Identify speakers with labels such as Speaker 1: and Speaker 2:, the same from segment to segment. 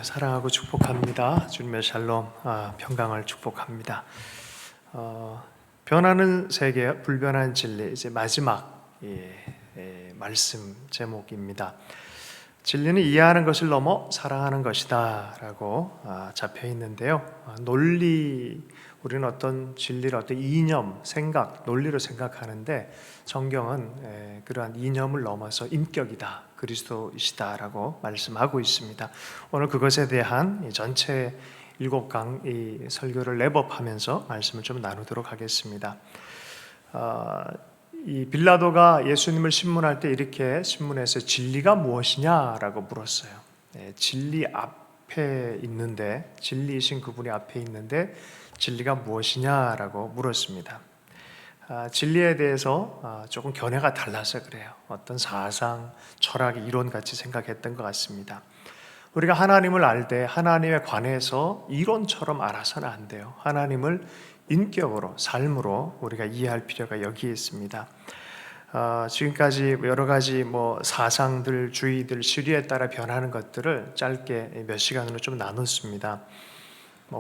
Speaker 1: 사랑하고 축복합니다. 주님의 샬롬, 평강을 축복합니다. 변하는 세계, 불변한 진리, 이제 마지막 말씀 제목입니다. 진리는 이해하는 것을 넘어 사랑하는 것이다 라고 잡혀 있는데요. 우리는 어떤 진리를 어떤 이념, 생각, 논리로 생각하는데 성경은 그러한 이념을 넘어서 인격이다, 그리스도이시다 라고 말씀하고 있습니다. 오늘 그것에 대한 전체 7강 설교를 랩업하면서 말씀을 좀 나누도록 하겠습니다. 이 빌라도가 예수님을 신문할 때 이렇게 신문에서 진리가 무엇이냐라고 물었어요. 진리 앞에 있는데, 진리이신 그분이 앞에 있는데 진리가 무엇이냐라고 물었습니다. 진리에 대해서 조금 견해가 달라서 그래요. 어떤 사상, 철학, 이론 같이 생각했던 것 같습니다. 우리가 하나님을 알 때 하나님에 관해서 이론처럼 알아서는 안 돼요. 하나님을 인격으로, 삶으로 우리가 이해할 필요가 여기에 있습니다. 지금까지 여러 가지 사상들, 주의들, 시류에 따라 변하는 것들을 짧게 몇 시간으로 좀 나눴습니다.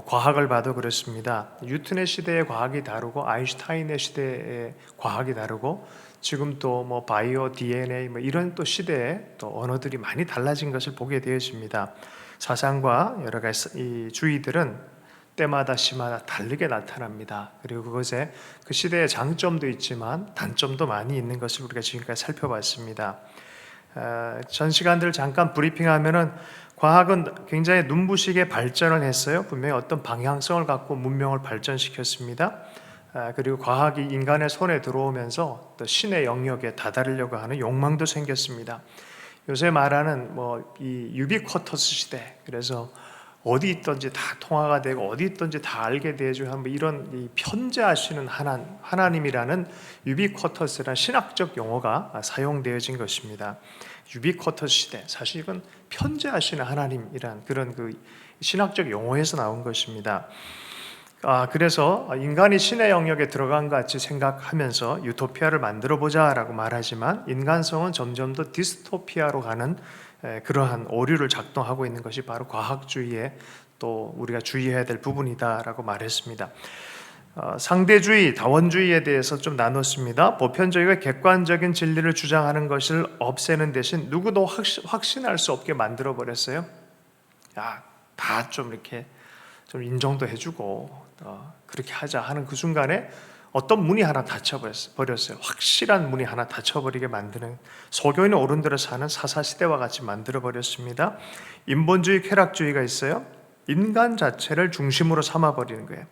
Speaker 1: 과학을 봐도 그렇습니다. 뉴턴의 시대의 과학이 다르고 아인슈타인의 시대의 과학이 다르고 지금 또 바이오, DNA 이런 또 시대에 또 언어들이 많이 달라진 것을 보게 되어집니다. 사상과 여러 가지 이 주의들은 때마다 시마다 다르게 나타납니다. 그리고 그것에 그 시대의 장점도 있지만 단점도 많이 있는 것을 우리가 지금까지 살펴봤습니다. 전 시간들 잠깐 브리핑하면은 과학은 굉장히 눈부시게 발전을 했어요. 분명히 어떤 방향성을 갖고 문명을 발전시켰습니다. 그리고 과학이 인간의 손에 들어오면서 또 신의 영역에 다다르려고 하는 욕망도 생겼습니다. 요새 말하는 이 유비쿼터스 시대, 그래서 어디 있든지 다 통화가 되고 어디 있든지 다 알게 되죠. 이런 이 편재하시는 하나님이라는 유비쿼터스라는 신학적 용어가 사용되어진 것입니다. 유비쿼터스 시대, 사실 이건 편재하시는 하나님이란 그런 그 신학적 용어에서 나온 것입니다. 그래서 인간이 신의 영역에 들어간 것 같이 생각하면서 유토피아를 만들어 보자라고 말하지만 인간성은 점점 더 디스토피아로 가는 그러한 오류를 작동하고 있는 것이 바로 과학주의에 또 우리가 주의해야 될 부분이다라고 말했습니다. 상대주의, 다원주의에 대해서 좀 나눴습니다. 보편적이고 객관적인 진리를 주장하는 것을 없애는 대신 누구도 확신할 수 없게 만들어 버렸어요. 다 좀 이렇게 좀 인정도 해주고 그렇게 하자 하는 그 순간에 어떤 문이 하나 닫혀버렸어요. 확실한 문이 하나 닫혀버리게 만드는, 소교인의 어른들을 사는 사사시대와 같이 만들어버렸습니다. 인본주의, 쾌락주의가 있어요. 인간 자체를 중심으로 삼아버리는 거예요.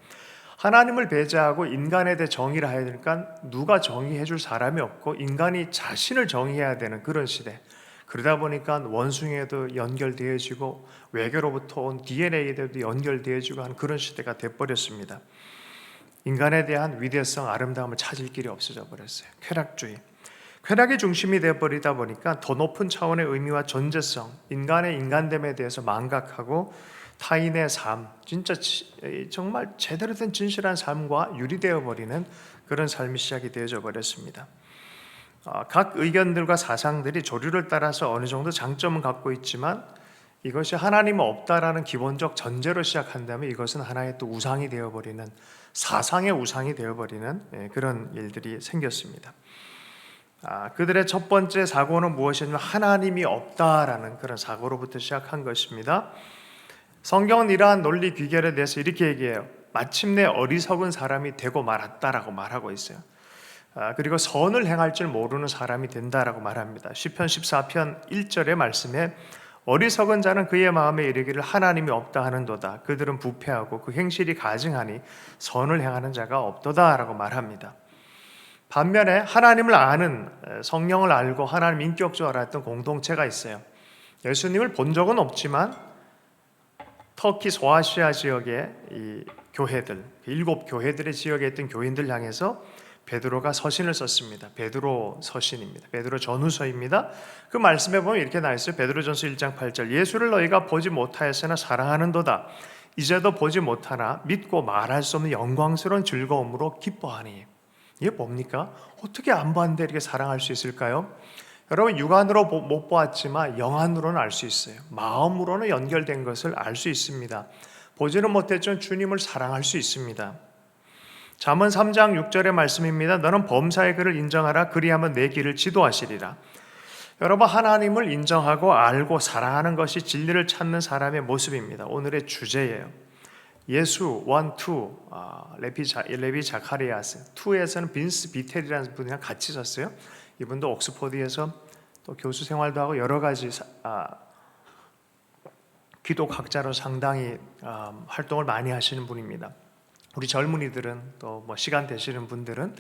Speaker 1: 하나님을 배제하고 인간에 대해 정의를 해야 되니까 누가 정의해줄 사람이 없고 인간이 자신을 정의해야 되는 그런 시대. 그러다 보니까 원숭이에도 연결되어지고 외계로부터 온 DNA에도 연결되어지고 하는 그런 시대가 돼버렸습니다. 인간에 대한 위대성, 아름다움을 찾을 길이 없어져 버렸어요. 쾌락주의. 쾌락이 중심이 되어버리다 보니까 더 높은 차원의 의미와 존재성, 인간의 인간됨에 대해서 망각하고 타인의 삶, 진짜 정말 제대로 된 진실한 삶과 유리되어 버리는 그런 삶이 시작이 되어져 버렸습니다. 각 의견들과 사상들이 조류를 따라서 어느 정도 장점은 갖고 있지만 이것이 하나님은 없다라는 기본적 전제로 시작한다면 이것은 하나의 또 우상이 되어버리는, 사상의 우상이 되어버리는 그런 일들이 생겼습니다. 그들의 첫 번째 사고는 무엇이냐면 하나님이 없다라는 그런 사고로부터 시작한 것입니다. 성경은 이러한 논리 귀결에 대해서 이렇게 얘기해요. 마침내 어리석은 사람이 되고 말았다라고 말하고 있어요. 그리고 선을 행할 줄 모르는 사람이 된다라고 말합니다. 시편 14편 1절의 말씀에 어리석은 자는 그의 마음에 이르기를 하나님이 없다 하는도다. 그들은 부패하고 그 행실이 가증하니 선을 행하는 자가 없도다라고 말합니다. 반면에 하나님을 아는, 성령을 알고 하나님 인격적으로 알았던 공동체가 있어요. 예수님을 본 적은 없지만 터키 소아시아 지역의 이 교회들, 7교회들의 지역에 있던 교인들 향해서 베드로가 서신을 썼습니다. 베드로 서신입니다. 베드로 전후서입니다. 그 말씀에 보면 이렇게 나와 있어요. 베드로전서 1장 8절 예수를 너희가 보지 못하였으나 사랑하는도다. 이제도 보지 못하나 믿고 말할 수 없는 영광스러운 즐거움으로 기뻐하니. 이게 뭡니까? 어떻게 안 봤는데 이렇게 사랑할 수 있을까요? 여러분, 육안으로 못 보았지만 영안으로는 알 수 있어요. 마음으로는 연결된 것을 알 수 있습니다. 보지는 못했지만 주님을 사랑할 수 있습니다. 잠언 3장 6절의 말씀입니다. 너는 범사의 그를 인정하라. 그리하면 내 길을 지도하시리라. 여러분, 하나님을 인정하고 알고 사랑하는 것이 진리를 찾는 사람의 모습입니다. 오늘의 주제예요. 예수 1, 2, 레비 자카리아스 2에서는 빈스 비텔이라는 분이랑 같이 썼어요. 이분도 옥스퍼드에서 또 교수 생활도 하고 여러 가지 기독학자로 상당히 활동을 많이 하시는 분입니다. 우리 젊은이들은 또 뭐 시간 되시는 분들은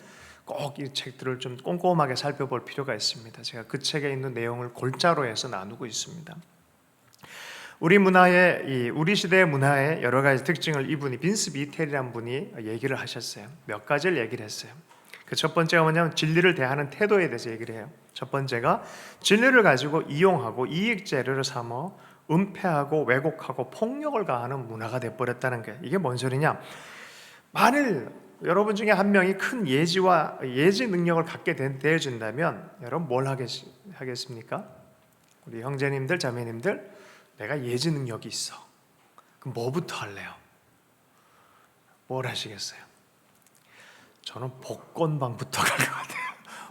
Speaker 1: 꼭 이 책들을 좀 꼼꼼하게 살펴볼 필요가 있습니다. 제가 그 책에 있는 내용을 골자로 해서 나누고 있습니다. 우리 시대의 문화의 여러 가지 특징을 이분이 빈스 비텔이라는 분이 얘기를 하셨어요. 몇 가지를 얘기를 했어요. 그 첫 번째가 뭐냐면 진리를 대하는 태도에 대해서 얘기를 해요. 첫 번째가 진리를 가지고 이용하고 이익 재료를 삼아 은폐하고 왜곡하고 폭력을 가하는 문화가 돼버렸다는 거예요. 이게 뭔 소리냐? 만일 여러분 중에 한 명이 큰 예지 능력을 갖게 되어준다면 여러분 뭘 하겠습니까? 우리 형제님들, 자매님들, 내가 예지 능력이 있어. 그럼 뭐부터 할래요? 뭘 하시겠어요? 저는 복권방부터 갈 것 같아요.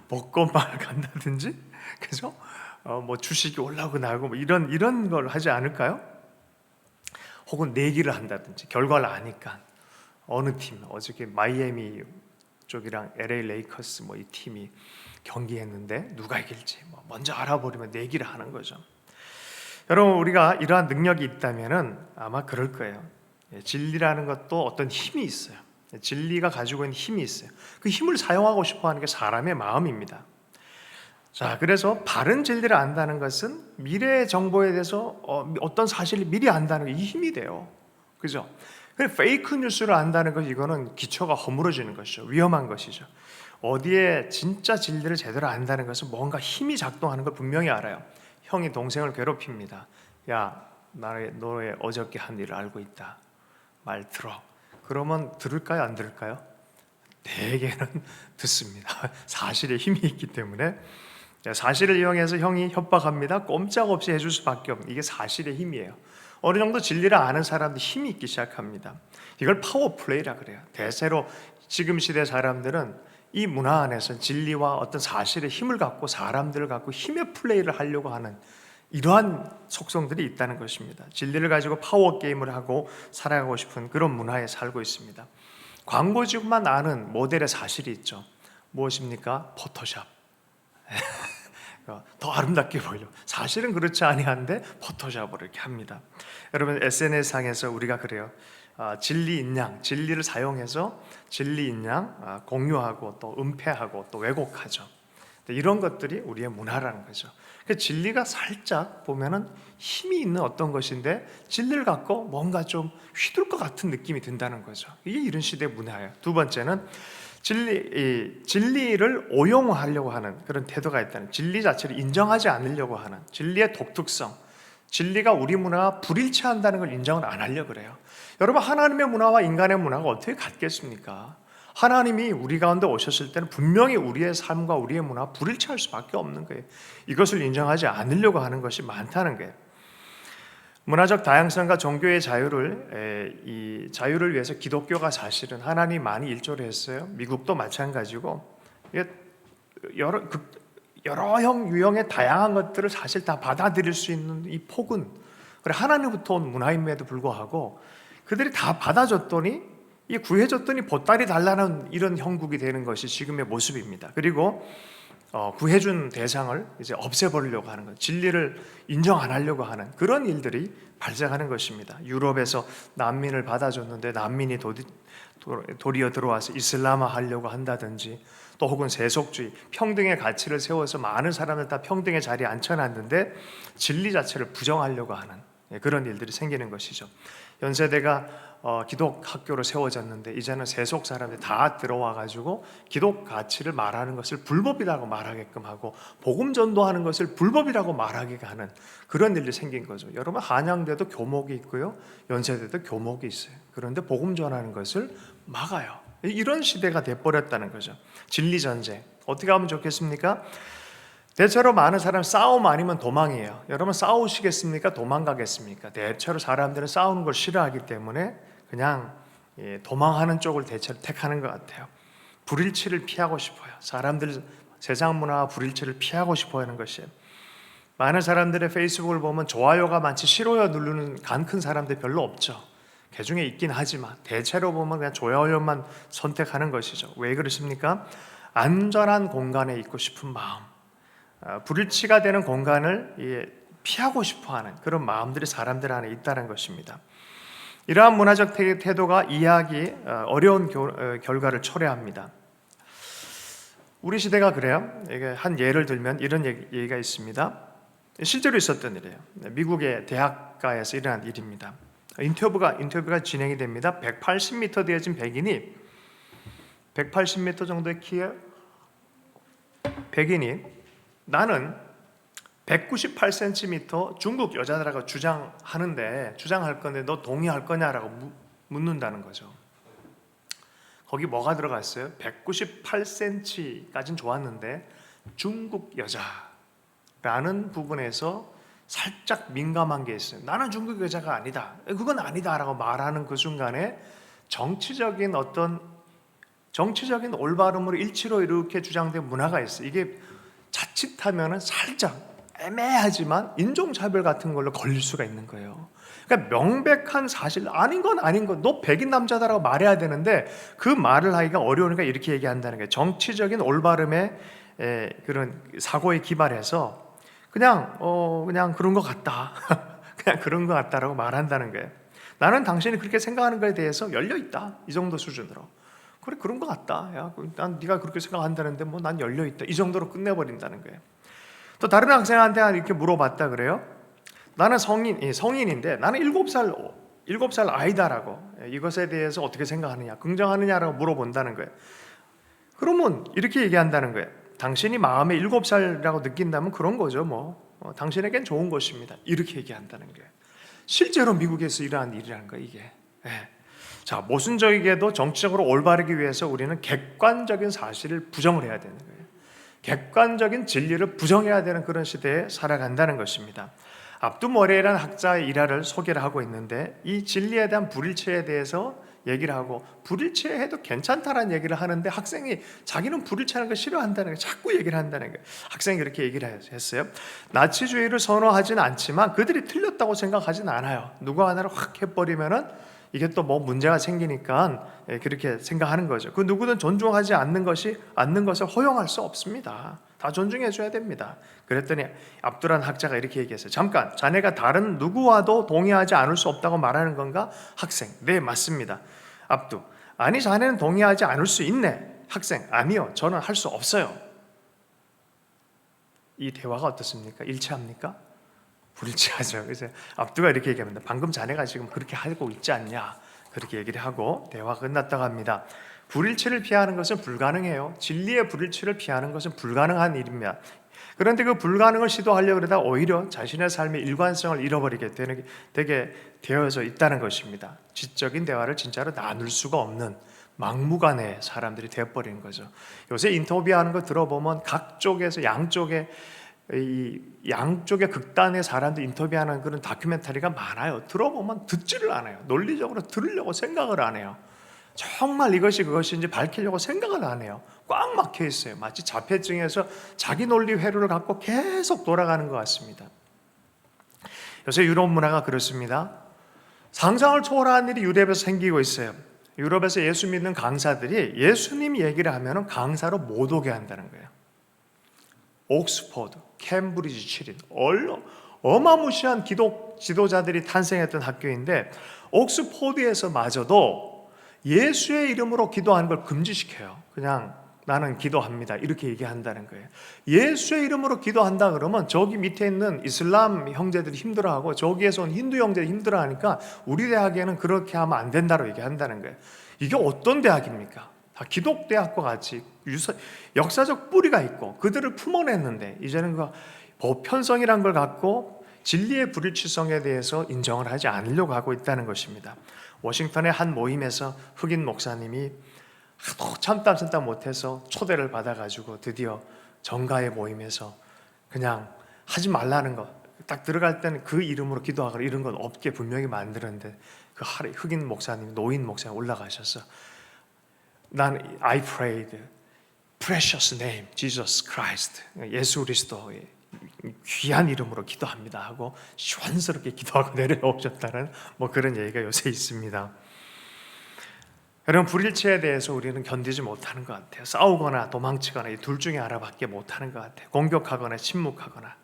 Speaker 1: 복권방을 간다든지, 그죠? 뭐 주식이 올라오고 나고 뭐 이런 걸 하지 않을까요? 혹은 내기를 한다든지, 결과를 아니까 어느 팀, 어저께 마이애미 쪽이랑 LA 레이커스 뭐 이 팀이 경기했는데 누가 이길지 뭐 먼저 알아버리면 내기를 하는 거죠. 여러분, 우리가 이러한 능력이 있다면은 아마 그럴 거예요. 진리라는 것도 어떤 힘이 있어요. 진리가 가지고 있는 힘이 있어요. 그 힘을 사용하고 싶어하는 게 사람의 마음입니다. 자, 그래서 바른 진리를 안다는 것은 미래의 정보에 대해서 어떤 사실을 미리 안다는 게 이 힘이 돼요. 그죠? 페이크 뉴스를 안다는 것, 이거는 기초가 허물어지는 것이죠. 위험한 것이죠. 어디에 진짜 진리를 제대로 안다는 것은 뭔가 힘이 작동하는 걸 분명히 알아요. 형이 동생을 괴롭힙니다. 야, 너의 어저께 한 일을 알고 있다. 말 들어. 그러면 들을까요? 안 들을까요? 대개는 듣습니다. 사실에 힘이 있기 때문에. 사실을 이용해서 형이 협박합니다. 꼼짝없이 해줄 수밖에 없는, 이게 사실의 힘이에요. 어느 정도 진리를 아는 사람들이 힘이 있기 시작합니다. 이걸 파워플레이라 그래요. 대체로 지금 시대 사람들은 이 문화 안에서 진리와 어떤 사실의 힘을 갖고 사람들을 갖고 힘의 플레이를 하려고 하는 이러한 속성들이 있다는 것입니다. 진리를 가지고 파워 게임을 하고 살아가고 싶은 그런 문화에 살고 있습니다. 광고주만 아는 모델의 사실이 있죠. 무엇입니까? 포토샵. 더 아름답게 보이려. 사실은 그렇지 아니한데 포토샵으로 이렇게 합니다. 여러분, SNS상에서 우리가 그래요. 진리인 양, 진리를 사용해서 진리인 양 공유하고 또 은폐하고 또 왜곡하죠. 이런 것들이 우리의 문화라는 거죠. 진리가 살짝 보면은 힘이 있는 어떤 것인데 진리를 갖고 뭔가 좀 휘둘 것 같은 느낌이 든다는 거죠. 이게 이런 시대의 문화예요. 두 번째는 진리를 오용하려고 하는 그런 태도가 있다는, 진리 자체를 인정하지 않으려고 하는 진리의 독특성, 진리가 우리 문화와 불일치한다는 걸 인정을 안 하려고 그래요. 여러분, 하나님의 문화와 인간의 문화가 어떻게 같겠습니까? 하나님이 우리 가운데 오셨을 때는 분명히 우리의 삶과 우리의 문화가 불일치할 수밖에 없는 거예요. 이것을 인정하지 않으려고 하는 것이 많다는 거예요. 문화적 다양성과 종교의 자유를 위해서 기독교가 사실은 하나님이 많이 일조를 했어요. 미국도 마찬가지고 여러 유형의 다양한 것들을 사실 다 받아들일 수 있는 이 폭은, 그래 하나님부터 온 문화임에도 불구하고 그들이 다 받아줬더니 구해줬더니 보따리 달라는 이런 형국이 되는 것이 지금의 모습입니다. 그리고 구해준 대상을 이제 없애버리려고 하는 것, 진리를 인정 안 하려고 하는 그런 일들이 발생하는 것입니다. 유럽에서 난민을 받아줬는데 난민이 도리어 들어와서 이슬람화 하려고 한다든지, 또 혹은 세속주의, 평등의 가치를 세워서 많은 사람을 다 평등의 자리에 앉혀놨는데 진리 자체를 부정하려고 하는 그런 일들이 생기는 것이죠. 연세대가 기독학교로 세워졌는데 이제는 세속 사람들이 다 들어와가지고 기독 가치를 말하는 것을 불법이라고 말하게끔 하고 복음 전도하는 것을 불법이라고 말하게 하는 그런 일이 생긴 거죠. 여러분, 한양대도 교목이 있고요, 연세대도 교목이 있어요. 그런데 복음 전하는 것을 막아요. 이런 시대가 돼버렸다는 거죠. 진리 전쟁 어떻게 하면 좋겠습니까? 대체로 많은 사람 싸움 아니면 도망이에요. 여러분 싸우시겠습니까? 도망가겠습니까? 대체로 사람들은 싸우는 걸 싫어하기 때문에 그냥 도망하는 쪽을 대체로 택하는 것 같아요. 불일치를 피하고 싶어요. 사람들 세상 문화와 불일치를 피하고 싶어 하는 것이에요. 많은 사람들의 페이스북을 보면 좋아요가 많지 싫어요 누르는 간 큰 사람들 별로 없죠. 그 중에 있긴 하지만 대체로 보면 그냥 좋아요만 선택하는 것이죠. 왜 그렇습니까? 안전한 공간에 있고 싶은 마음, 불일치가 되는 공간을 피하고 싶어하는 그런 마음들이 사람들 안에 있다는 것입니다. 이러한 문화적 태도가 이해하기 어려운 결과를 초래합니다. 우리 시대가 그래요. 한 예를 들면 이런 얘기가 있습니다. 실제로 있었던 일이에요. 미국의 대학가에서 일어난 일입니다. 인터뷰가 진행이 됩니다. 180m 되어진 백인이 180m 정도의 키의 백인이 나는 198cm 중국 여자라고 주장할 건데 너 동의할 거냐라고 묻는다는 거죠. 거기 뭐가 들어가 있어요? 198cm까지는 좋았는데 중국 여자라는 부분에서 살짝 민감한 게 있어요. 나는 중국 여자가 아니다. 그건 아니다라고 말하는 그 순간에 정치적인 올바름으로 일치로 이렇게 주장된 문화가 있어요. 이게 자칫하면은 살짝 애매하지만 인종차별 같은 걸로 걸릴 수가 있는 거예요. 그러니까 명백한 사실 아닌 건 너 백인 남자다라고 말해야 되는데 그 말을 하기가 어려우니까 이렇게 얘기한다는 거예요. 정치적인 올바름의 그런 사고에 기반해서 그냥 그런 것 같다. 그냥 그런 것 같다라고 말한다는 거예요. 나는 당신이 그렇게 생각하는 거에 대해서 열려 있다. 이 정도 수준으로. 그래 그런 것 같다. 야, 난 네가 그렇게 생각한다는데 뭐 난 열려 있다. 이 정도로 끝내버린다는 거예요. 또 다른 학생한테 이렇게 물어봤다 그래요. 나는 성인인데 나는 7살 아이다라고 이것에 대해서 어떻게 생각하느냐, 긍정하느냐라고 물어본다는 거예요. 그러면 이렇게 얘기한다는 거예요. 당신이 마음에 7살이라고 느낀다면 그런 거죠. 당신에겐 좋은 것입니다. 이렇게 얘기한다는 거예요. 실제로 미국에서 일어난 일이라는 거예요, 이게. 자, 모순적이게도 정치적으로 올바르기 위해서 우리는 객관적인 사실을 부정을 해야 되는 거예요. 객관적인 진리를 부정해야 되는 그런 시대에 살아간다는 것입니다. 압두 모레이라는 학자의 일화를 소개를 하고 있는데 이 진리에 대한 불일치에 대해서 얘기를 하고 불일치해도 괜찮다라는 얘기를 하는데 학생이 자기는 불일치하는 걸 싫어한다는 거 자꾸 얘기를 한다는 거예요. 학생이 그렇게 얘기를 했어요. 나치주의를 선호하지는 않지만 그들이 틀렸다고 생각하지는 않아요. 누구 하나를 확 해버리면은 이게 또 뭐 문제가 생기니까 그렇게 생각하는 거죠. 그 누구든 존중하지 않는 것을 허용할 수 없습니다. 다 존중해 줘야 됩니다. 그랬더니 압두란 학자가 이렇게 얘기했어요. 잠깐, 자네가 다른 누구와도 동의하지 않을 수 없다고 말하는 건가? 학생, 네 맞습니다. 압두, 아니 자네는 동의하지 않을 수 있네. 학생, 아니요, 저는 할 수 없어요. 이 대화가 어떻습니까? 일치합니까? 불일치하죠. 그래서 압두가 이렇게 얘기합니다. 방금 자네가 지금 그렇게 하고 있지 않냐? 그렇게 얘기를 하고 대화가 끝났다고 합니다. 불일치를 피하는 것은 불가능해요. 진리의 불일치를 피하는 것은 불가능한 일입니다. 그런데 그 불가능을 시도하려고 그러다 오히려 자신의 삶의 일관성을 잃어버리게 되게 되어져 있다는 것입니다. 지적인 대화를 진짜로 나눌 수가 없는 막무가내 사람들이 되어버리는 거죠. 요새 인터뷰하는 거 들어보면 각쪽에서 양쪽의 극단의 사람들 인터뷰하는 그런 다큐멘터리가 많아요. 들어보면 듣지를 않아요. 논리적으로 들으려고 생각을 안 해요. 정말 이것이 그것인지 밝히려고 생각을 안 해요. 꽉 막혀 있어요. 마치 자폐증에서 자기 논리 회로를 갖고 계속 돌아가는 것 같습니다. 요새 유럽 문화가 그렇습니다. 상상을 초월한 일이 유럽에서 생기고 있어요. 유럽에서 예수 믿는 강사들이 예수님 얘기를 하면 강사로 못 오게 한다는 거예요. 옥스퍼드, 캠브리지, 치린 어마무시한 기독 지도자들이 탄생했던 학교인데 옥스퍼드에서 마저도 예수의 이름으로 기도하는 걸 금지시켜요. 그냥 나는 기도합니다 이렇게 얘기한다는 거예요. 예수의 이름으로 기도한다 그러면 저기 밑에 있는 이슬람 형제들이 힘들어하고 저기에서 온 힌두 형제들이 힘들어하니까 우리 대학에는 그렇게 하면 안 된다고 얘기한다는 거예요. 이게 어떤 대학입니까? 다 기독대학과 같이 역사적 뿌리가 있고 그들을 품어냈는데 이제는 그 보편성이란 걸 갖고 진리의 불일치성에 대해서 인정을 하지 않으려고 하고 있다는 것입니다. 워싱턴의 한 모임에서 흑인 목사님이 하도 참다 못해서 초대를 받아가지고 드디어 정가의 모임에서 그냥 하지 말라는 거, 딱 들어갈 때는 그 이름으로 기도하거나 이런 건 없게 분명히 만드는데 그 흑인 목사님, 노인 목사님 올라가셔서 난 I prayed precious name Jesus Christ, 예수 그리스도의 귀한 이름으로 기도합니다 하고 시원스럽게 기도하고 내려오셨다는 뭐 그런 얘기가 요새 있습니다. 여러분, 불일치에 대해서 우리는 견디지 못하는 것 같아요. 싸우거나 도망치거나 이 둘 중에 하나밖에 못하는 것 같아요. 공격하거나 침묵하거나.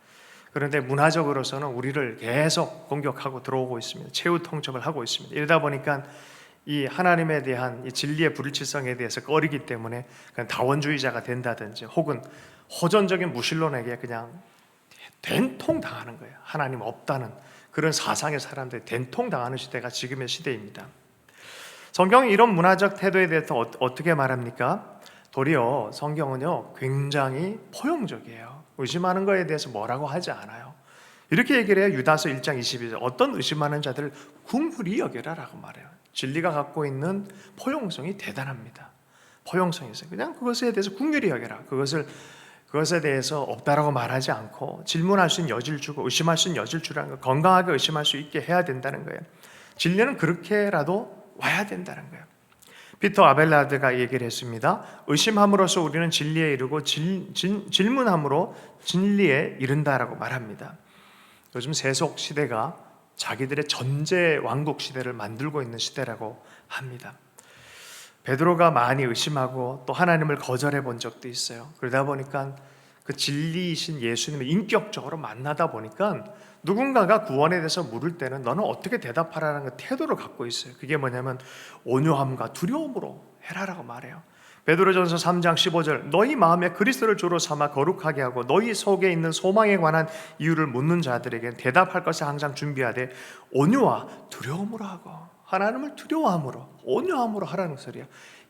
Speaker 1: 그런데 문화적으로서는 우리를 계속 공격하고 들어오고 있습니다. 최후 통첩을 하고 있습니다. 이러다 보니까 이 하나님에 대한 이 진리의 불일치성에 대해서 꺼리기 때문에 그냥 다원주의자가 된다든지 혹은 호전적인 무신론에게 그냥 된통 당하는 거예요. 하나님 없다는 그런 사상의 사람들이 된통 당하는 시대가 지금의 시대입니다. 성경이 이런 문화적 태도에 대해서 어떻게 말합니까? 도리어 성경은요 굉장히 포용적이에요. 의심하는 것에 대해서 뭐라고 하지 않아요. 이렇게 얘기를 해요. 유다서 1장 22절 어떤 의심하는 자들을 긍휼히 여겨라 라고 말해요. 진리가 갖고 있는 포용성이 대단합니다. 포용성이 있어요. 그냥 그것에 대해서 긍휼히 여겨라. 그것에 대해서 없다라고 말하지 않고 질문할 수 있는 여지를 주고 의심할 수 있는 여지를 주라는 거, 건강하게 의심할 수 있게 해야 된다는 거예요. 진리는 그렇게라도 와야 된다는 거예요. 피터 아벨라드가 얘기를 했습니다. 의심함으로써 우리는 진리에 이르고 질문함으로 진리에 이른다라고 말합니다. 요즘 세속 시대가 자기들의 전제 왕국 시대를 만들고 있는 시대라고 합니다. 베드로가 많이 의심하고 또 하나님을 거절해 본 적도 있어요. 그러다 보니까 그 진리이신 예수님을 인격적으로 만나다 보니까 누군가가 구원에 대해서 물을 때는 너는 어떻게 대답하라는 그 태도를 갖고 있어요. 그게 뭐냐면 온유함과 두려움으로 해라라고 말해요. 베드로전서 3장 15절 너희 마음에 그리스도를 주로 삼아 거룩하게 하고 너희 속에 있는 소망에 관한 이유를 묻는 자들에게 대답할 것을 항상 준비하되 온유와 두려움으로 하고 하나님을 두려워함으로 온유함으로 하라는 소리야.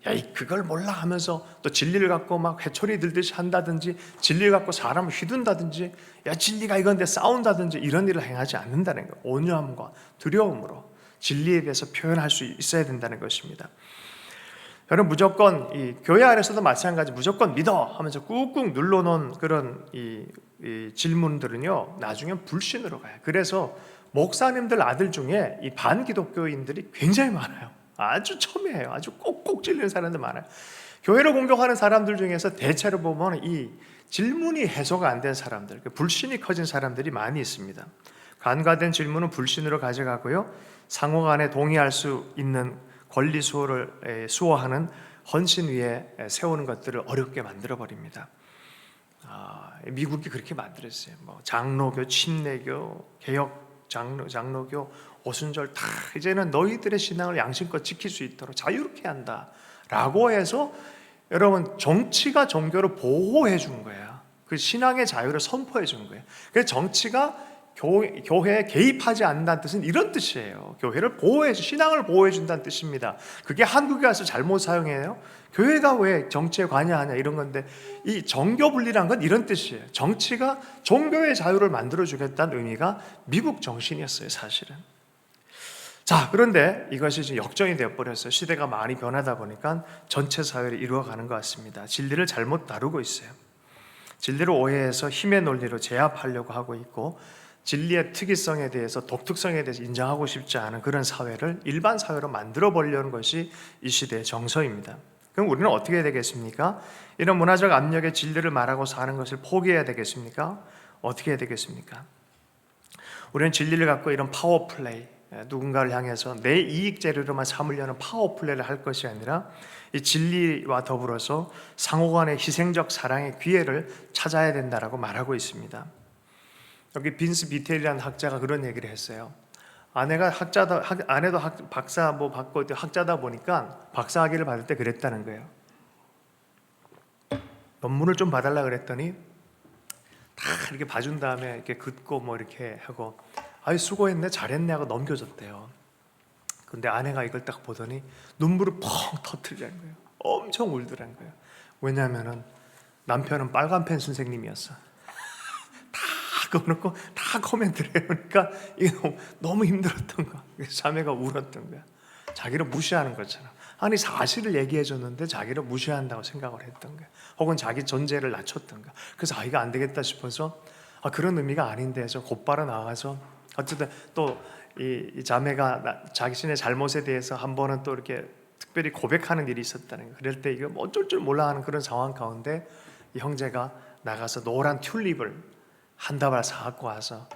Speaker 1: 야, 그걸 몰라 하면서 또 진리를 갖고 막 회초리 들듯이 한다든지 진리를 갖고 사람을 휘둔다든지 야 진리가 이건데 싸운다든지 이런 일을 행하지 않는다는 거예요. 온유함과 두려움으로 진리에 대해서 표현할 수 있어야 된다는 것입니다. 여러분 무조건 이 교회 안에서도 마찬가지 무조건 믿어 하면서 꾹꾹 눌러놓은 그런 이 질문들은요 나중엔 불신으로 가요. 그래서 목사님들 아들 중에 이 반기독교인들이 굉장히 많아요. 아주 첨예해요. 아주 꼭꼭 찔리는 사람들 많아요. 교회를 공격하는 사람들 중에서 대체로 보면 이 질문이 해소가 안 된 사람들, 불신이 커진 사람들이 많이 있습니다. 간과된 질문은 불신으로 가져가고요. 상호간에 동의할 수 있는 권리 수호하는 헌신 위에 세우는 것들을 어렵게 만들어 버립니다. 미국이 그렇게 만들었어요. 뭐 장로교, 침례교, 개혁 장로교, 오순절 다 이제는 너희들의 신앙을 양심껏 지킬 수 있도록 자유롭게 한다라고 해서 여러분 정치가 종교를 보호해 준 거야. 그 신앙의 자유를 선포해 준 거예요. 그래서 정치가 교회에 개입하지 않는다는 뜻은 이런 뜻이에요. 교회를 보호해 신앙을 보호해 준다는 뜻입니다. 그게 한국에 와서 잘못 사용해요. 교회가 왜 정치에 관여하냐 이런 건데 이 정교 분리란 건 이런 뜻이에요. 정치가 종교의 자유를 만들어 주겠다는 의미가 미국 정신이었어요, 사실은. 자, 그런데 이것이 지금 역정이 되어버렸어요. 시대가 많이 변하다 보니까 전체 사회를 이루어가는 것 같습니다. 진리를 잘못 다루고 있어요. 진리를 오해해서 힘의 논리로 제압하려고 하고 있고 진리의 특이성에 대해서 독특성에 대해서 인정하고 싶지 않은 그런 사회를 일반 사회로 만들어 보려는 것이 이 시대의 정서입니다. 그럼 우리는 어떻게 해야 되겠습니까? 이런 문화적 압력에 진리를 말하고 사는 것을 포기해야 되겠습니까? 어떻게 해야 되겠습니까? 우리는 진리를 갖고 이런 파워플레이, 누군가를 향해서 내 이익 재료로만 삼으려는 파워플레이를 할 것이 아니라 이 진리와 더불어서 상호간의 희생적 사랑의 기회를 찾아야 된다라고 말하고 있습니다. 여기 빈스 비텔이라는 학자가 그런 얘기를 했어요. 아내도 박사 받고 학자다 보니까 박사학위를 받을 때 그랬다는 거예요. 논문을 좀 봐달라 그랬더니 다 이렇게 봐준 다음에 이렇게 긋고 뭐 이렇게 하고 아이 수고했네 잘했네 하고 넘겨줬대요. 근데 아내가 이걸 딱 보더니 눈물을 펑 터뜨리는 거예요. 엄청 울더란 거예요. 왜냐하면은 남편은 빨간펜 선생님이었어. 다 그어놓고 다 코멘트를 해요. 그러니까 이게 너무 힘들었던 거야. 자매가 울었던 거야. 자기를 무시하는 것처럼. 아니 사실을 얘기해 줬는데 자기를 무시한다고 생각을 했던 거야. 혹은 자기 존재를 낮췄던 거야. 그래서 이거 안 되겠다 싶어서 그런 의미가 아닌데 저 곧바로 나와서 어쨌든 또 이 자매가 자신의 잘못에 대해서 한 번은 또 이렇게 특별히 고백하는 일이 있었다는 거예요. 그럴 때 이거 어쩔 줄 몰라 하는 그런 상황 가운데 이 형제가 나가서 노란 튤립을 한 다발 사갖고 와서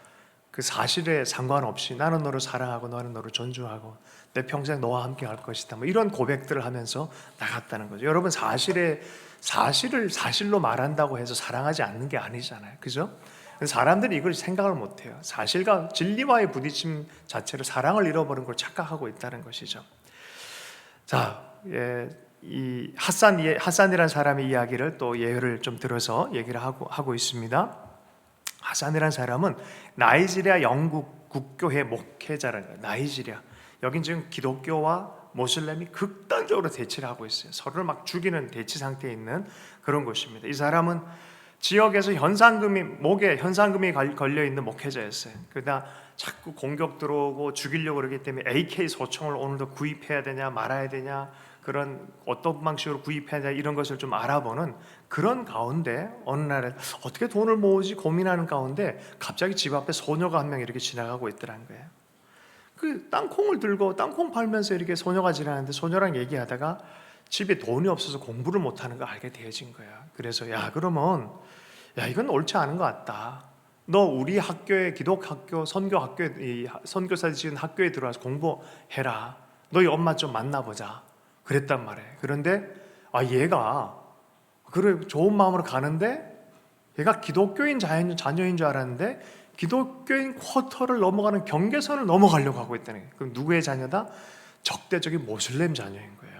Speaker 1: 그 사실에 상관없이 나는 너를 사랑하고 너는 너를 존중하고 내 평생 너와 함께 할 것이다, 뭐 이런 고백들을 하면서 나갔다는 거죠. 여러분, 사실을 사실로 말한다고 해서 사랑하지 않는 게 아니잖아요, 그죠? 사람들이 이걸 생각을 못해요. 사실과 진리와의 부딪힘 자체로 사랑을 잃어버린 걸 착각하고 있다는 것이죠. 자, 이 핫산이라는 사람의 이야기를 또 예를 좀 들어서 얘기를 하고 있습니다. 핫산이라는 사람은 나이지리아 영국 국교회 목회자라는 거예요. 나이지리아. 여긴 지금 기독교와 모슬렘이 극단적으로 대치를 하고 있어요. 서로를 막 죽이는 대치 상태에 있는 그런 곳입니다. 이 사람은 지역에서 목에 현상금이 걸려 있는 목회자였어요. 그러다 자꾸 공격 들어오고 죽이려고 그러기 때문에 AK 소총을 오늘도 구입해야 되냐 말아야 되냐, 그런 어떤 방식으로 구입해야 되냐 이런 것을 좀 알아보는 그런 가운데 어느 날에 어떻게 돈을 모으지 고민하는 가운데 갑자기 집 앞에 소녀가 한 명 이렇게 지나가고 있더라는 거예요. 그 땅콩을 들고 땅콩 팔면서 이렇게 소녀가 지나가는데 소녀랑 얘기하다가 집에 돈이 없어서 공부를 못하는 걸 알게 되어진 거야. 그래서 그러면 이건 옳지 않은 것 같다. 너 우리 학교에 기독학교 선교학교에 선교사 지은 학교에 들어와서 공부해라. 너희 엄마 좀 만나보자. 그랬단 말이에요. 그런데 얘가 그래 좋은 마음으로 가는데 얘가 기독교인 자녀인 줄 알았는데 기독교인 쿼터를 넘어가는 경계선을 넘어가려고 하고 있다는 거예요. 그럼 누구의 자녀다? 적대적인 모슬렘 자녀인 거예요.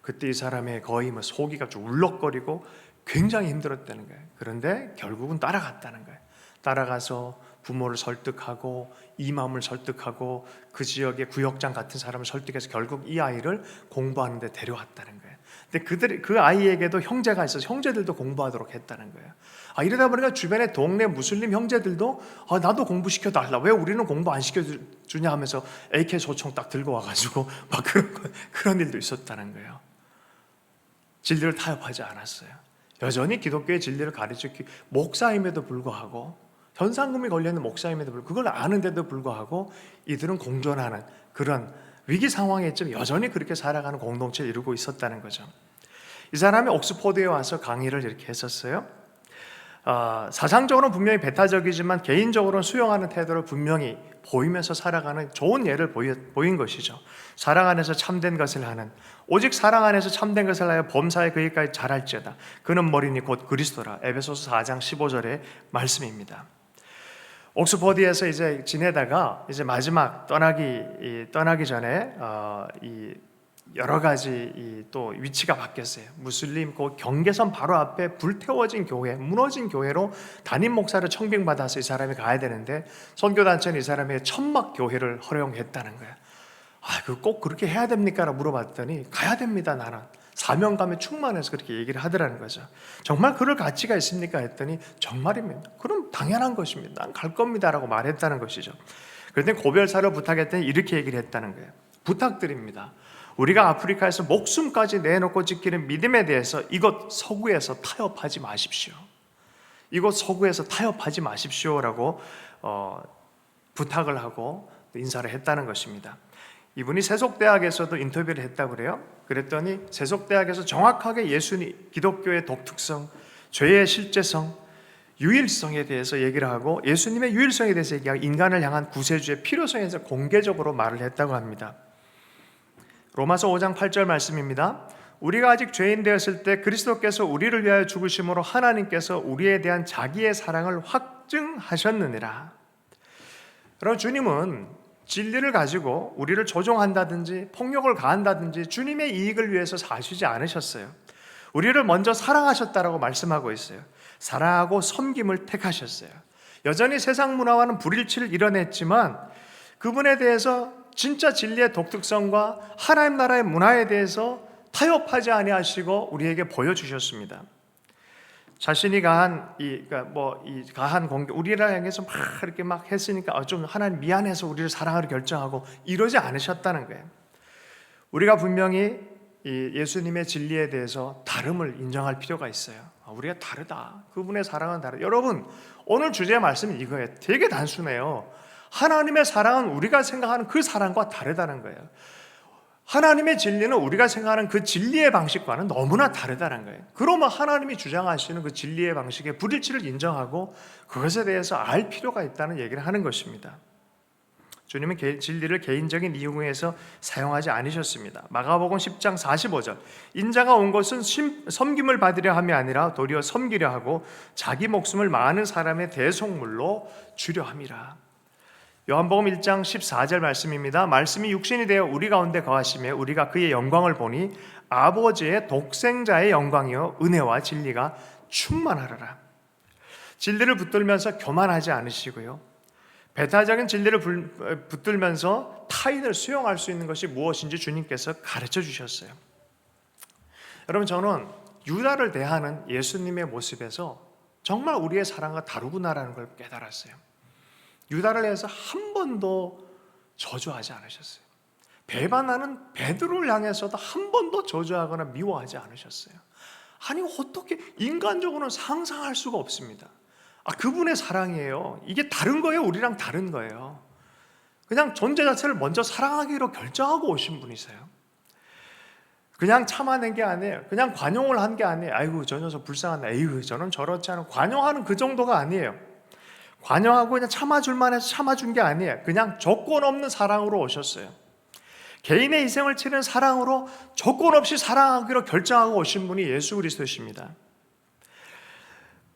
Speaker 1: 그때 이 사람의 거의 속이가 좀 울렁거리고 굉장히 힘들었다는 거예요. 그런데 결국은 따라갔다는 거예요. 따라가서 부모를 설득하고 이맘을 설득하고 그 지역의 구역장 같은 사람을 설득해서 결국 이 아이를 공부하는 데 데려왔다는 거예요. 근데 그 아이에게도 형제가 있어서 형제들도 공부하도록 했다는 거예요. 이러다 보니까 주변의 동네 무슬림 형제들도 나도 공부시켜달라, 왜 우리는 공부 안 시켜주냐 하면서 AK 소총 딱 들고 와가지고 막 그런 일도 있었다는 거예요. 진리를 타협하지 않았어요. 여전히 기독교의 진리를 가르치기 목사임에도 불구하고, 현상금이 걸려있는 목사임에도 불구하고, 그걸 아는데도 불구하고 이들은 공존하는 그런 위기 상황에 있지만 여전히 그렇게 살아가는 공동체를 이루고 있었다는 거죠. 이 사람이 옥스퍼드에 와서 강의를 이렇게 했었어요. 사상적으로는 분명히 배타적이지만 개인적으로는 수용하는 태도를 분명히 보이면서 살아가는 좋은 예를 보인 것이죠. 사랑 안에서 참된 것을 하는, 오직 사랑 안에서 참된 것을 하여 범사에 그에까지 잘할지어다. 그는 머리니 곧 그리스도라. 에베소서 4장 15절의 말씀입니다. 옥스퍼드에서 이제 지내다가 이제 마지막 떠나기 전에 여러 가지 또 위치가 바뀌었어요. 무슬림 그 경계선 바로 앞에 불태워진 교회, 무너진 교회로 담임 목사를 청빙받아서 이 사람이 가야 되는데 선교단체는 이 사람의 천막 교회를 허용했다는 거예요. 꼭 그렇게 해야 됩니까? 라고 물어봤더니 가야 됩니다, 나는 사명감에 충만해서 그렇게 얘기를 하더라는 거죠. 정말 그럴 가치가 있습니까? 했더니 정말입니다. 그럼 당연한 것입니다. 난 갈 겁니다 라고 말했다는 것이죠. 그랬더니 고별사를 부탁했더니 이렇게 얘기를 했다는 거예요. 부탁드립니다. 우리가 아프리카에서 목숨까지 내놓고 지키는 믿음에 대해서 이곳 서구에서 타협하지 마십시오. 이곳 서구에서 타협하지 마십시오라고 부탁을 하고 인사를 했다는 것입니다. 이분이 세속대학에서도 인터뷰를 했다고 그래요. 그랬더니 세속대학에서 정확하게 기독교의 독특성, 죄의 실제성, 유일성에 대해서 얘기를 하고 예수님의 유일성에 대해서 얘기하고 인간을 향한 구세주의 필요성에 대해서 공개적으로 말을 했다고 합니다. 로마서 5장 8절 말씀입니다. 우리가 아직 죄인 되었을 때 그리스도께서 우리를 위하여 죽으심으로 하나님께서 우리에 대한 자기의 사랑을 확증하셨느니라. 그럼 주님은 진리를 가지고 우리를 조종한다든지 폭력을 가한다든지 주님의 이익을 위해서 사시지 않으셨어요. 우리를 먼저 사랑하셨다라고 말씀하고 있어요. 사랑하고 섬김을 택하셨어요. 여전히 세상 문화와는 불일치를 이뤄냈지만 그분에 대해서 진짜 진리의 독특성과 하나님 나라의 문화에 대해서 타협하지 아니하시고 우리에게 보여주셨습니다. 자신이 가한 가한 공격, 우리를 향해서 이렇게 했으니까 좀 하나님 미안해서 우리를 사랑하려 결정하고 이러지 않으셨다는 거예요. 우리가 분명히 이 예수님의 진리에 대해서 다름을 인정할 필요가 있어요. 우리가 다르다. 그분의 사랑은 다르다. 여러분, 오늘 주제의 말씀은 이거예요. 되게 단순해요. 하나님의 사랑은 우리가 생각하는 그 사랑과 다르다는 거예요. 하나님의 진리는 우리가 생각하는 그 진리의 방식과는 너무나 다르다는 거예요. 그러면 하나님이 주장하시는 그 진리의 방식의 불일치를 인정하고 그것에 대해서 알 필요가 있다는 얘기를 하는 것입니다. 주님은 진리를 개인적인 이용에서 사용하지 않으셨습니다. 마가복음 10장 45절, 인자가 온 것은 섬김을 받으려 함이 아니라 도리어 섬기려 하고 자기 목숨을 많은 사람의 대속물로 주려 함이라. 요한복음 1장 14절 말씀입니다. 말씀이 육신이 되어 우리 가운데 거하시며 우리가 그의 영광을 보니 아버지의 독생자의 영광이요 은혜와 진리가 충만하더라. 진리를 붙들면서 교만하지 않으시고요, 배타적인 진리를 붙들면서 타인을 수용할 수 있는 것이 무엇인지 주님께서 가르쳐 주셨어요. 여러분, 저는 유다를 대하는 예수님의 모습에서 정말 우리의 사랑과 다르구나라는 걸 깨달았어요. 유다를 해서 한 번도 저주하지 않으셨어요. 배반하는 베드로를 향해서도 한 번도 저주하거나 미워하지 않으셨어요. 아니, 어떻게 인간적으로는 상상할 수가 없습니다. 그분의 사랑이에요. 이게 다른 거예요. 우리랑 다른 거예요. 그냥 존재 자체를 먼저 사랑하기로 결정하고 오신 분이세요. 그냥 참아낸 게 아니에요. 그냥 관용을 한 게 아니에요. 아이고, 저 녀석 불쌍하네. 에이구, 저는 저렇지 않은, 관용하는 그 정도가 아니에요. 관용하고 그냥 참아줄만 해서 참아준 게 아니에요. 그냥 조건 없는 사랑으로 오셨어요. 개인의 희생을 치는 사랑으로 조건 없이 사랑하기로 결정하고 오신 분이 예수 그리스도십니다.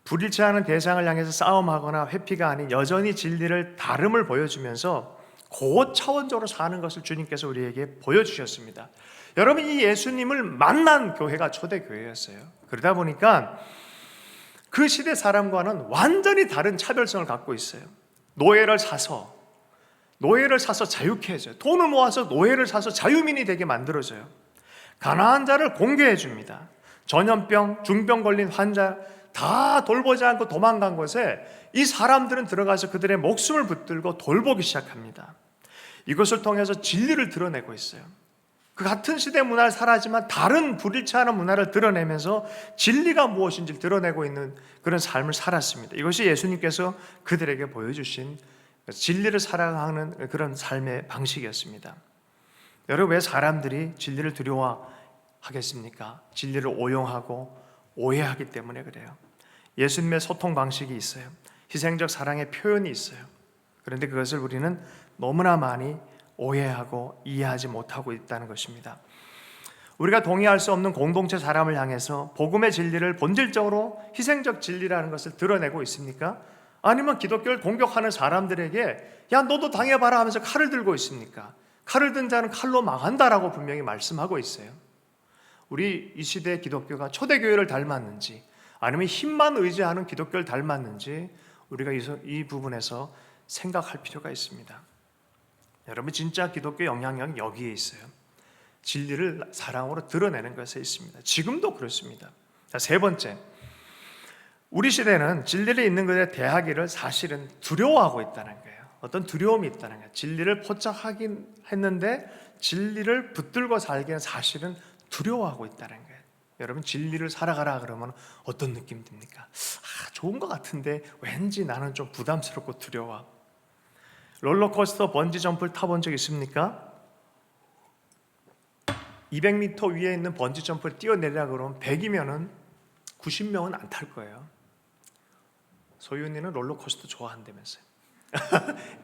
Speaker 1: 불일치하는 대상을 향해서 싸움하거나 회피가 아닌 여전히 진리를 다름을 보여주면서 고차원적으로 사는 것을 주님께서 우리에게 보여주셨습니다. 여러분, 이 예수님을 만난 교회가 초대교회였어요. 그러다 보니까 그 시대 사람과는 완전히 다른 차별성을 갖고 있어요. 노예를 사서 자유케 해줘요. 돈을 모아서 노예를 사서 자유민이 되게 만들어줘요. 가난한 자를 공개해 줍니다. 전염병, 중병 걸린 환자 다 돌보지 않고 도망간 곳에 이 사람들은 들어가서 그들의 목숨을 붙들고 돌보기 시작합니다. 이것을 통해서 진리를 드러내고 있어요. 그 같은 시대 문화를 살아지만 다른 불일치하는 문화를 드러내면서 진리가 무엇인지 드러내고 있는 그런 삶을 살았습니다. 이것이 예수님께서 그들에게 보여주신 진리를 사랑하는 그런 삶의 방식이었습니다. 여러분, 왜 사람들이 진리를 두려워하겠습니까? 진리를 오용하고 오해하기 때문에 그래요. 예수님의 소통 방식이 있어요. 희생적 사랑의 표현이 있어요. 그런데 그것을 우리는 너무나 많이 오해하고 이해하지 못하고 있다는 것입니다. 우리가 동의할 수 없는 공동체 사람을 향해서 복음의 진리를 본질적으로 희생적 진리라는 것을 드러내고 있습니까? 아니면 기독교를 공격하는 사람들에게 야, 너도 당해봐라 하면서 칼을 들고 있습니까? 칼을 든 자는 칼로 망한다라고 분명히 말씀하고 있어요. 우리 이 시대의 기독교가 초대교회를 닮았는지 아니면 힘만 의지하는 기독교를 닮았는지 우리가 이 부분에서 생각할 필요가 있습니다. 여러분, 진짜 기독교 영향력은 여기에 있어요. 진리를 사랑으로 드러내는 것에 있습니다. 지금도 그렇습니다. 자, 세 번째, 우리 시대는 진리를 있는 것에 대하기를 사실은 두려워하고 있다는 거예요. 어떤 두려움이 있다는 거예요. 진리를 포착하긴 했는데 진리를 붙들고 살기는 사실은 두려워하고 있다는 거예요. 여러분, 진리를 살아가라 그러면 어떤 느낌 듭니까? 좋은 것 같은데 왠지 나는 좀 부담스럽고 두려워. 롤러코스터 번지 점프를 타본 적 있습니까? 200m 위에 있는 번지 점프를 뛰어내리라 그러면 100이면은 90명은 안 탈 거예요. 소윤이는 롤러코스터 좋아한다면서요.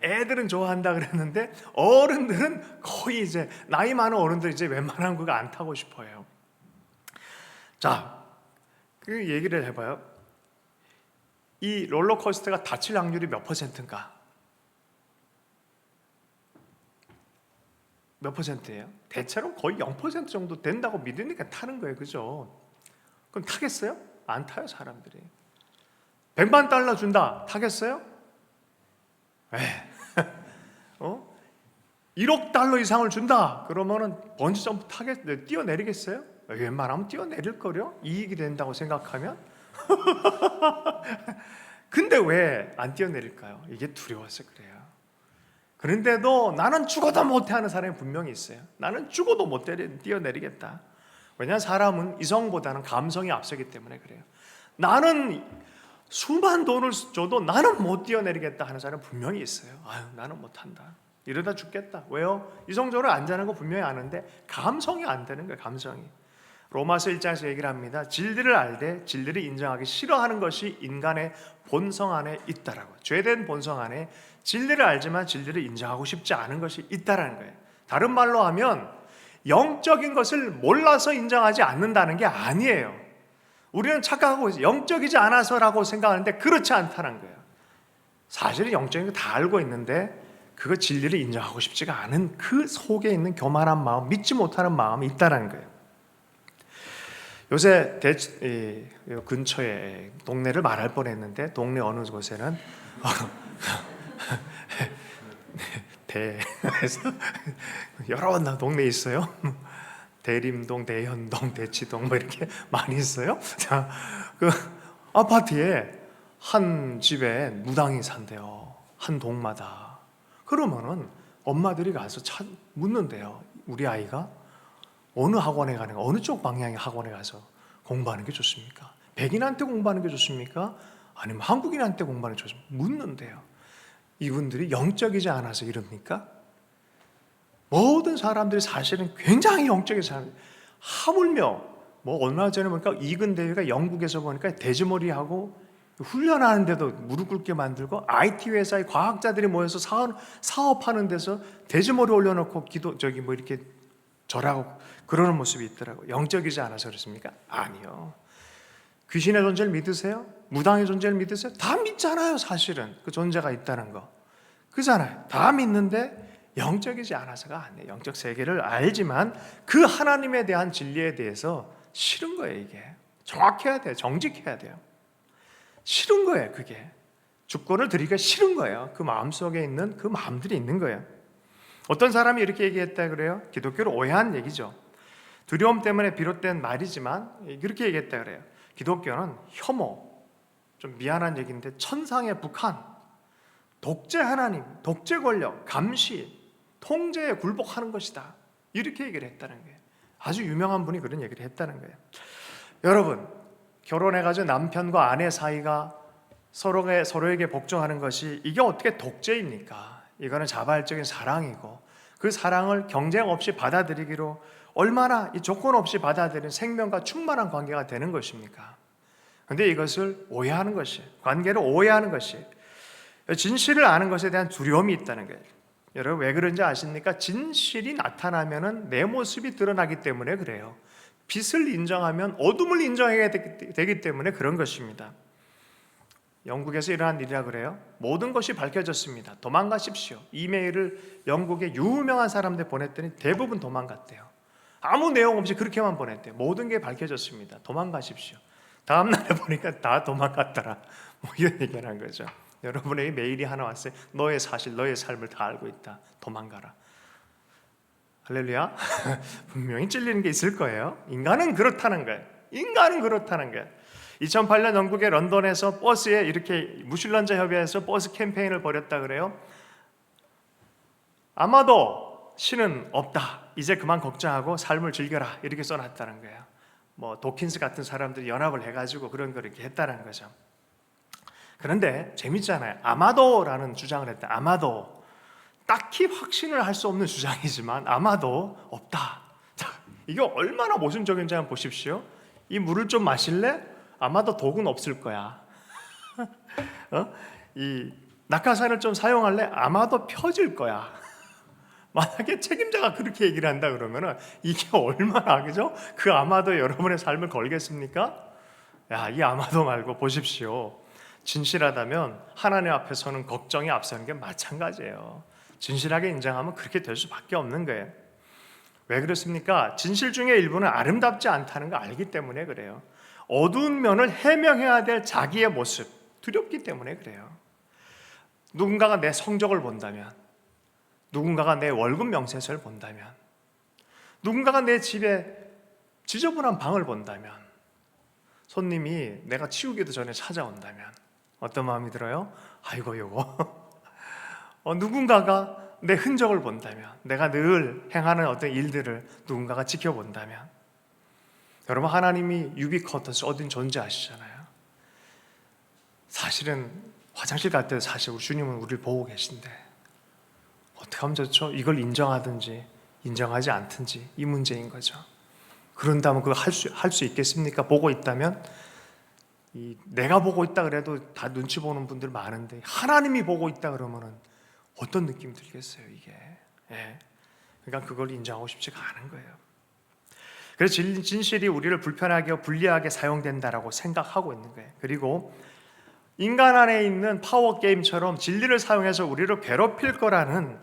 Speaker 1: 애들은 좋아한다 그랬는데 어른들은 거의 이제 나이 많은 어른들 이제 웬만한 그거 안 타고 싶어요. 자, 그 얘기를 해봐요. 이 롤러코스터가 다칠 확률이 몇 퍼센트인가? 몇 퍼센트예요? 대체로 거의 0% 정도 된다고 믿으니까 타는 거예요. 그죠? 그럼 타겠어요? 안 타요, 사람들이. 100만 달러 준다. 타겠어요? 1억 달러 이상을 준다. 그러면은 번지 점프 뛰어내리겠어요? 웬만하면 뛰어내릴 거려? 이익이 된다고 생각하면? 근데 왜 안 뛰어내릴까요? 이게 두려워서 그래요. 그런데도 나는 죽어도 못해 하는 사람이 분명히 있어요. 나는 죽어도 못 뛰어내리겠다. 왜냐하면 사람은 이성보다는 감성이 앞서기 때문에 그래요. 나는 수만 돈을 줘도 나는 못 뛰어내리겠다 하는 사람 분명히 있어요. 아유, 나는 못한다. 이러다 죽겠다. 왜요? 이성적으로 안 자는 거 분명히 아는데 감성이 안 되는 거예요. 감성이. 로마서 1장에서 얘기를 합니다. 진리를 알되 진리를 인정하기 싫어하는 것이 인간의 본성 안에 있다라고. 죄된 본성 안에 진리를 알지만 진리를 인정하고 싶지 않은 것이 있다라는 거예요. 다른 말로 하면 영적인 것을 몰라서 인정하지 않는다는 게 아니에요. 우리는 착각하고 있어요. 영적이지 않아서라고 생각하는데 그렇지 않다는 거예요. 사실은 영적인 거 다 알고 있는데 그거 진리를 인정하고 싶지가 않은 그 속에 있는 교만한 마음, 믿지 못하는 마음이 있다는 거예요. 요새 근처에 동네를 말할 뻔했는데 동네 어느 곳에는 대에서 여러 동네 있어요. 대림동, 대현동, 대치동 뭐 이렇게 많이 있어요. 자, 그 아파트에 한 집에 무당이 산대요. 한 동마다. 그러면은 엄마들이 가서 묻는데요. 우리 아이가 어느 학원에 가는 거, 어느 쪽 방향의 학원에 가서 공부하는 게 좋습니까? 백인한테 공부하는 게 좋습니까? 아니면 한국인한테 공부하는 게 좋습니까? 묻는데요. 이분들이 영적이지 않아서 이럽니까? 모든 사람들이 사실은 굉장히 영적인 사람. 하물며 뭐 얼마 전에 보니까 이근 대회가 영국에서 보니까 돼지머리하고 훈련하는데도 무릎 꿇게 만들고 IT 회사의 과학자들이 모여서 사업하는 데서 돼지머리 올려놓고 뭐 이렇게 절하고 그러는 모습이 있더라고요. 영적이지 않아서 그렇습니까? 아니요. 귀신의 존재를 믿으세요? 무당의 존재를 믿으세요? 다 믿잖아요. 사실은 그 존재가 있다는 거 그잖아요. 다 믿는데 영적이지 않아서가 아니에요. 영적 세계를 알지만 그 하나님에 대한 진리에 대해서 싫은 거예요. 이게 정확해야 돼요. 정직해야 돼요. 싫은 거예요. 그게 주권을 드리기가 싫은 거예요. 그 마음속에 있는 그 마음들이 있는 거예요. 어떤 사람이 이렇게 얘기했다 그래요. 기독교를 오해한 얘기죠. 두려움 때문에 비롯된 말이지만 이렇게 얘기했다 그래요. 기독교는 혐오, 좀 미안한 얘기인데 천상의 북한, 독재 하나님, 독재 권력, 감시, 통제에 굴복하는 것이다. 이렇게 얘기를 했다는 거예요. 아주 유명한 분이 그런 얘기를 했다는 거예요. 여러분, 결혼해가지고 남편과 아내 사이가 서로에게 복종하는 것이 이게 어떻게 독재입니까? 이거는 자발적인 사랑이고 그 사랑을 경쟁 없이 받아들이기로 얼마나 이 조건 없이 받아들이는 생명과 충만한 관계가 되는 것입니까? 그런데 이것을 오해하는 것이, 관계를 오해하는 것이, 진실을 아는 것에 대한 두려움이 있다는 거예요. 여러분 왜 그런지 아십니까? 진실이 나타나면 내 모습이 드러나기 때문에 그래요. 빛을 인정하면 어둠을 인정해야 되기 때문에 그런 것입니다. 영국에서 일어난 일이라 그래요. 모든 것이 밝혀졌습니다. 도망가십시오. 이메일을 영국의 유명한 사람들 보냈더니 대부분 도망갔대요. 아무 내용 없이 그렇게만 보냈대요. 모든 게 밝혀졌습니다. 도망가십시오. 다음 날에 보니까 다 도망갔더라. 뭐 이런 얘기를 한 거죠. 여러분에게 메일이 하나 왔어요. 너의 사실, 너의 삶을 다 알고 있다. 도망가라. 할렐루야. 분명히 찔리는 게 있을 거예요. 인간은 그렇다는 거예요. 인간은 그렇다는 거예요. 2008년 영국의 런던에서 버스에 이렇게 무신론자 협의회에서 버스 캠페인을 벌였다 그래요. 아마도 신은 없다. 이제 그만 걱정하고 삶을 즐겨라. 이렇게 써놨다는 거예요. 뭐 도킨스 같은 사람들이 연합을 해가지고 그런 걸 이렇게 했다는 거죠. 그런데 재밌잖아요. 아마도라는 주장을 했다. 아마도 딱히 확신을 할 수 없는 주장이지만 아마도 없다. 자, 이게 얼마나 모순적인지 한번 보십시오. 이 물을 좀 마실래? 아마도 독은 없을 거야. 이 낙하산을 좀 사용할래? 아마도 펴질 거야. 만약에 책임자가 그렇게 얘기를 한다 그러면은 이게 얼마나 그죠? 그 아마도 여러분의 삶을 걸겠습니까? 야, 이 아마도 말고 보십시오. 진실하다면 하나님 앞에서는 걱정이 앞서는 게 마찬가지예요. 진실하게 인정하면 그렇게 될 수밖에 없는 거예요. 왜 그렇습니까? 진실 중에 일부는 아름답지 않다는 걸 알기 때문에 그래요. 어두운 면을 해명해야 될 자기의 모습, 두렵기 때문에 그래요. 누군가가 내 성적을 본다면, 누군가가 내 월급 명세서를 본다면, 누군가가 내 집에 지저분한 방을 본다면, 손님이 내가 치우기도 전에 찾아온다면 어떤 마음이 들어요? 아이고 요거 누군가가 내 흔적을 본다면, 내가 늘 행하는 어떤 일들을 누군가가 지켜본다면, 여러분 하나님이 유비쿼터스 어딘 존재하시잖아요. 사실은 화장실 갈 때 사실 우리 주님은 우리를 보고 계신데 어떻게 하면 좋죠? 이걸 인정하든지 인정하지 않든지 이 문제인 거죠. 그런다면 그거 할 수 있겠습니까? 보고 있다면 내가 보고 있다 그래도 다 눈치 보는 분들 많은데 하나님이 보고 있다 그러면은 어떤 느낌이 들겠어요, 이게. 예. 그러니까 그걸 인정하고 싶지가 않은 거예요. 그래서 진실이 우리를 불편하게 불리하게 사용된다라고 생각하고 있는 거예요. 그리고 인간 안에 있는 파워 게임처럼 진리를 사용해서 우리를 괴롭힐 거라는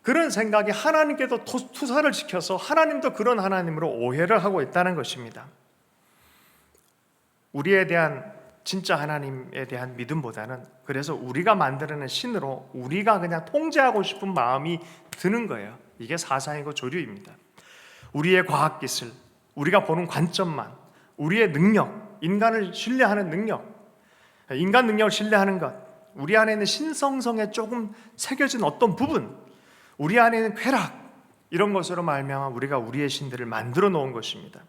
Speaker 1: 그런 생각이 하나님께도 투사를 시켜서 하나님도 그런 하나님으로 오해를 하고 있다는 것입니다. 우리에 대한 진짜 하나님에 대한 믿음보다는 그래서 우리가 만들어낸 신으로 우리가 그냥 통제하고 싶은 마음이 드는 거예요. 이게 사상이고 조류입니다. 우리의 과학기술, 우리가 보는 관점만, 우리의 능력, 인간을 신뢰하는 능력, 인간 능력을 신뢰하는 것, 우리 안에 있는 신성성에 조금 새겨진 어떤 부분, 우리 안에 있는 쾌락, 이런 것으로 말미암아 우리가 우리의 신들을 만들어 놓은 것입니다.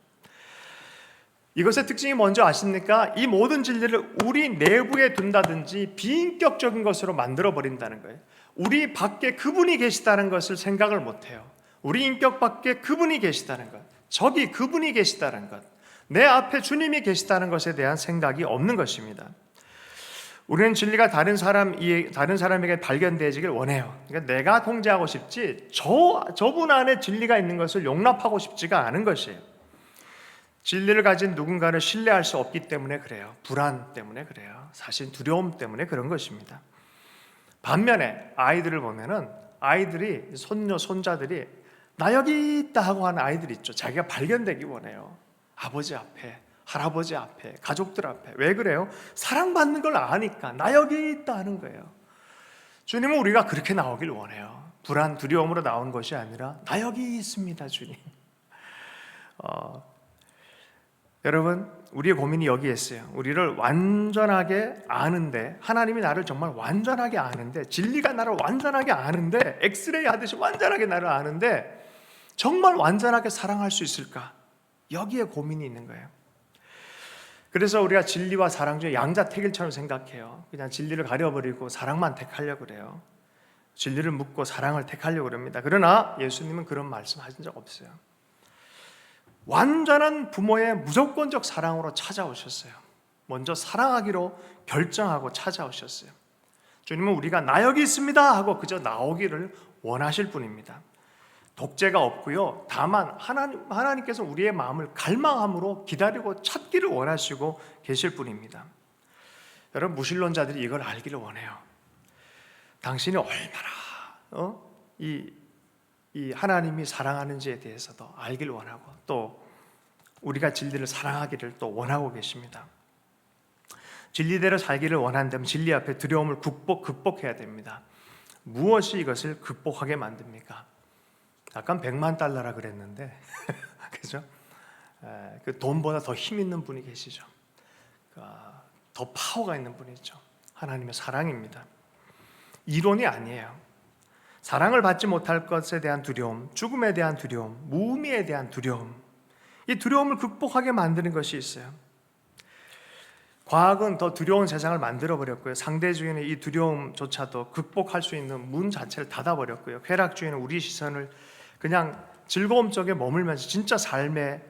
Speaker 1: 이것의 특징이 뭔지 아십니까? 이 모든 진리를 우리 내부에 둔다든지 비인격적인 것으로 만들어 버린다는 거예요. 우리 밖에 그분이 계시다는 것을 생각을 못해요. 우리 인격 밖에 그분이 계시다는 것, 저기 그분이 계시다는 것, 내 앞에 주님이 계시다는 것에 대한 생각이 없는 것입니다. 우리는 진리가 다른 사람에게 발견되어지길 원해요. 그러니까 내가 통제하고 싶지 저분 안에 진리가 있는 것을 용납하고 싶지가 않은 것이에요. 진리를 가진 누군가를 신뢰할 수 없기 때문에 그래요. 불안 때문에 그래요. 사실 두려움 때문에 그런 것입니다. 반면에 아이들을 보면은 아이들이 손녀 손자들이 나 여기 있다 하고 하는 아이들 있죠. 자기가 발견되기 원해요. 아버지 앞에, 할아버지 앞에, 가족들 앞에. 왜 그래요? 사랑받는 걸 아니까 나 여기 있다 하는 거예요. 주님은 우리가 그렇게 나오길 원해요. 불안, 두려움으로 나온 것이 아니라 나 여기 있습니다, 주님. 여러분, 우리의 고민이 여기에 있어요. 우리를 완전하게 아는데, 하나님이 나를 정말 완전하게 아는데, 진리가 나를 완전하게 아는데, 엑스레이 하듯이 완전하게 나를 아는데 정말 완전하게 사랑할 수 있을까? 여기에 고민이 있는 거예요. 그래서 우리가 진리와 사랑 중에 양자택일처럼 생각해요. 그냥 진리를 가려버리고 사랑만 택하려고 그래요. 진리를 묻고 사랑을 택하려고 그럽니다. 그러나 예수님은 그런 말씀 하신 적 없어요. 완전한 부모의 무조건적 사랑으로 찾아오셨어요. 먼저 사랑하기로 결정하고 찾아오셨어요. 주님은 우리가 나 여기 있습니다 하고 그저 나오기를 원하실 분입니다. 독재가 없고요. 다만 하나님께서 우리의 마음을 갈망함으로 기다리고 찾기를 원하시고 계실 분입니다. 여러분, 무신론자들이 이걸 알기를 원해요. 당신이 얼마나 이 하나님이 사랑하는지에 대해서도 알기를 원하고 또 우리가 진리를 사랑하기를 또 원하고 계십니다. 진리대로 살기를 원한다면 진리 앞에 두려움을 극복해야 됩니다. 무엇이 이것을 극복하게 만듭니까? 약간 100만 달러라 그랬는데 그죠? 그 돈보다 더 힘 있는 분이 계시죠. 더 파워가 있는 분이 있죠. 하나님의 사랑입니다. 이론이 아니에요. 사랑을 받지 못할 것에 대한 두려움, 죽음에 대한 두려움, 무의미에 대한 두려움, 이 두려움을 극복하게 만드는 것이 있어요. 과학은 더 두려운 세상을 만들어버렸고요. 상대주의는 이 두려움조차도 극복할 수 있는 문 자체를 닫아버렸고요. 쾌락주의는 우리 시선을 그냥 즐거움 쪽에 머물면서 진짜 삶의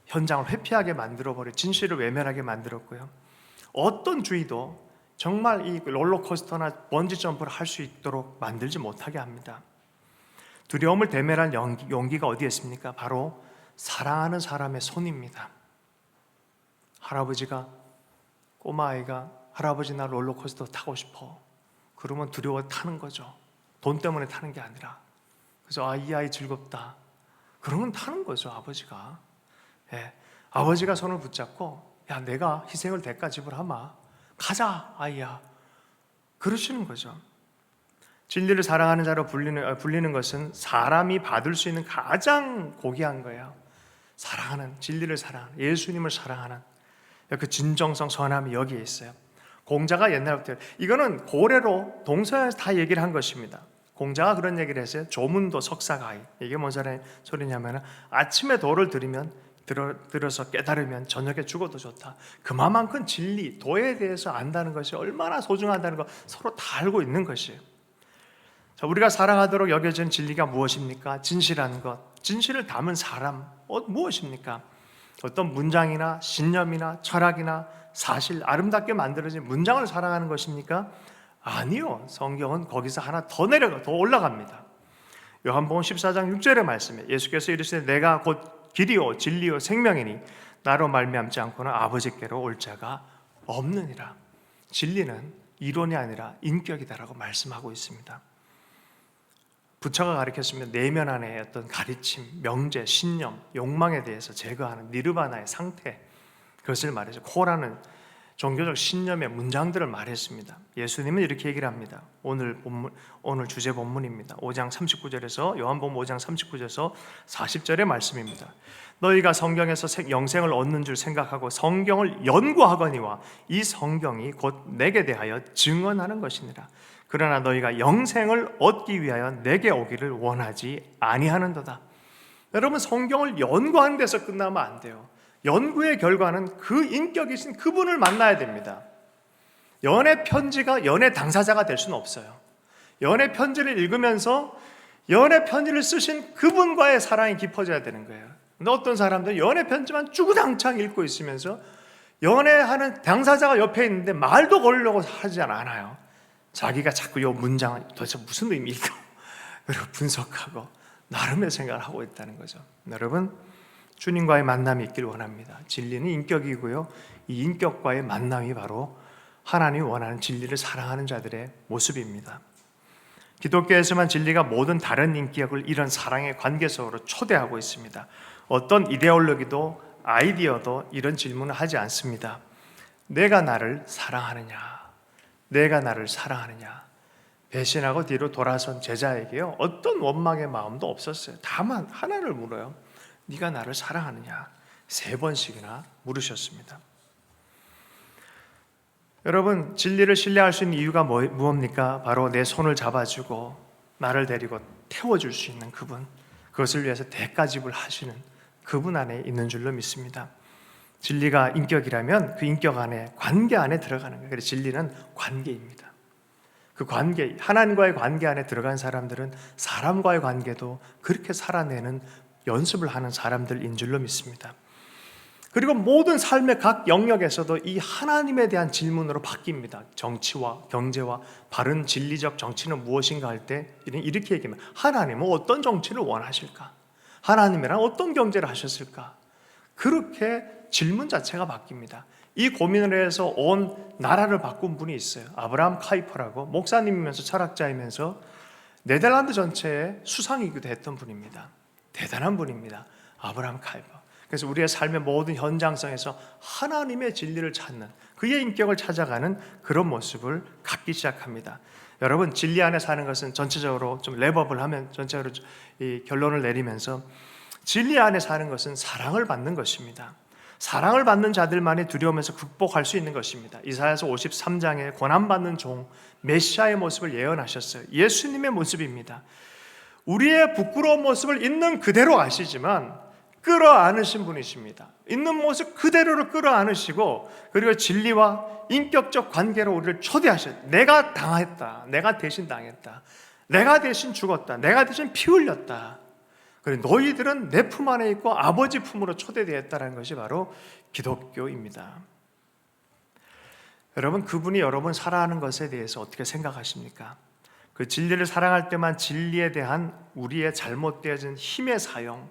Speaker 1: 현장을 회피하게 만들어버려 진실을 외면하게 만들었고요. 어떤 주의도 정말 이 롤러코스터나 번지 점프를 할 수 있도록 만들지 못하게 합니다. 두려움을 대면할 용기가 어디에 있습니까? 바로 사랑하는 사람의 손입니다. 할아버지가 꼬마아이가 할아버지 나 롤러코스터 타고 싶어. 그러면 두려워 타는 거죠. 돈 때문에 타는 게 아니라. 그래서 이 아이 즐겁다. 그러면 타는 거죠, 아버지가. 예. 아버지가 손을 붙잡고 야, 내가 희생을 대가 지불하마. 가자, 아이야. 그러시는 거죠. 진리를 사랑하는 자로 불리는 것은 사람이 받을 수 있는 가장 고귀한 거예요. 사랑하는, 진리를 사랑하는, 예수님을 사랑하는 그 진정성, 선함이 여기에 있어요. 공자가 옛날부터, 이거는 고래로 동서양에서 다 얘기를 한 것입니다. 공자가 그런 얘기를 했어요. 조문도 석사가이. 이게 뭔 소리냐면 아침에 도를 들이면 들어서 깨달으면 저녁에 죽어도 좋다. 그만큼 진리, 도에 대해서 안다는 것이 얼마나 소중하다는 거 서로 다 알고 있는 것이에요. 자, 우리가 사랑하도록 여겨진 진리가 무엇입니까? 진실한 것, 진실을 담은 사람, 무엇입니까? 어떤 문장이나 신념이나 철학이나 사실, 아름답게 만들어진 문장을 사랑하는 것입니까? 아니요. 성경은 거기서 하나 더 올라갑니다. 요한복음 14장 6절의 말씀에 예수께서 이르시되 내가 곧 길이요 진리요 생명이니 나로 말미암지 않고는 아버지께로 올 자가 없느니라. 진리는 이론이 아니라 인격이다라고 말씀하고 있습니다. 부처가 가르쳤으면 내면 안에 어떤 가르침, 명제, 신념, 욕망에 대해서 제거하는 니르바나의 상태, 그것을 말해서 코라는 종교적 신념의 문장들을 말했습니다. 예수님은 이렇게 얘기를 합니다. 오늘 주제 본문입니다. 5장 39절에서 요한복음 5장 39절에서 40절의 말씀입니다. 너희가 성경에서 영생을 얻는 줄 생각하고 성경을 연구하거니와 이 성경이 곧 내게 대하여 증언하는 것이니라. 그러나 너희가 영생을 얻기 위하여 내게 오기를 원하지 아니하는도다. 여러분, 성경을 연구하는 데서 끝나면 안 돼요. 연구의 결과는 그 인격이신 그분을 만나야 됩니다. 연애 편지가 연애 당사자가 될 수는 없어요. 연애 편지를 읽으면서 연애 편지를 쓰신 그분과의 사랑이 깊어져야 되는 거예요. 근데 어떤 사람들은 연애 편지만 주구장창 읽고 있으면서 연애하는 당사자가 옆에 있는데 말도 걸으려고 하지 않아요. 자기가 자꾸 이 문장은 도대체 무슨 의미일까? 그리고 분석하고 나름의 생각을 하고 있다는 거죠. 여러분, 주님과의 만남이 있길 원합니다. 진리는 인격이고요. 이 인격과의 만남이 바로 하나님이 원하는 진리를 사랑하는 자들의 모습입니다. 기독교에서만 진리가 모든 다른 인격을 이런 사랑의 관계 속으로 초대하고 있습니다. 어떤 이데올로기도 아이디어도 이런 질문을 하지 않습니다. 내가 나를 사랑하느냐? 내가 나를 사랑하느냐? 배신하고 뒤로 돌아선 제자에게요, 어떤 원망의 마음도 없었어요. 다만 하나를 물어요. 네가 나를 사랑하느냐? 3번씩이나 물으셨습니다. 여러분, 진리를 신뢰할 수 있는 이유가 무엇입니까? 바로 내 손을 잡아주고 나를 데리고 태워줄 수 있는 그분, 그것을 위해서 대가집을 하시는 그분 안에 있는 줄로 믿습니다. 진리가 인격이라면 그 인격 안에, 관계 안에 들어가는 거예요. 그래서 진리는 관계입니다. 그 관계, 하나님과의 관계 안에 들어간 사람들은 사람과의 관계도 그렇게 살아내는 연습을 하는 사람들인 줄로 믿습니다. 그리고 모든 삶의 각 영역에서도 이 하나님에 대한 질문으로 바뀝니다. 정치와 경제와 바른 진리적 정치는 무엇인가 할 때 이렇게 얘기합니다. 하나님은 어떤 정치를 원하실까? 하나님이란 어떤 경제를 하셨을까? 그렇게 질문 자체가 바뀝니다. 이 고민을 해서 온 나라를 바꾼 분이 있어요. 아브라함 카이퍼라고, 목사님이면서 철학자이면서 네덜란드 전체의 수상이기도 했던 분입니다. 대단한 분입니다. 아브라함 카이퍼. 그래서 우리의 삶의 모든 현장성에서 하나님의 진리를 찾는, 그의 인격을 찾아가는 그런 모습을 갖기 시작합니다. 여러분, 진리 안에 사는 것은 전체적으로 좀 랩업을 하면 전체적으로 이 결론을 내리면서 진리 안에 사는 것은 사랑을 받는 것입니다. 사랑을 받는 자들만이 두려움에서 극복할 수 있는 것입니다. 이사야서 53장에 고난받는 종 메시아의 모습을 예언하셨어요. 예수님의 모습입니다. 우리의 부끄러운 모습을 있는 그대로 아시지만 끌어안으신 분이십니다. 있는 모습 그대로를 끌어안으시고, 그리고 진리와 인격적 관계로 우리를 초대하셨어요. 내가 당했다. 내가 대신 당했다. 내가 대신 죽었다. 내가 대신 피 흘렸다. 그리고 너희들은 내 품 안에 있고 아버지 품으로 초대되었다는 것이 바로 기독교입니다. 여러분, 그분이 여러분 사랑하는 것에 대해서 어떻게 생각하십니까? 그 진리를 사랑할 때만 진리에 대한 우리의 잘못되어진 힘의 사용,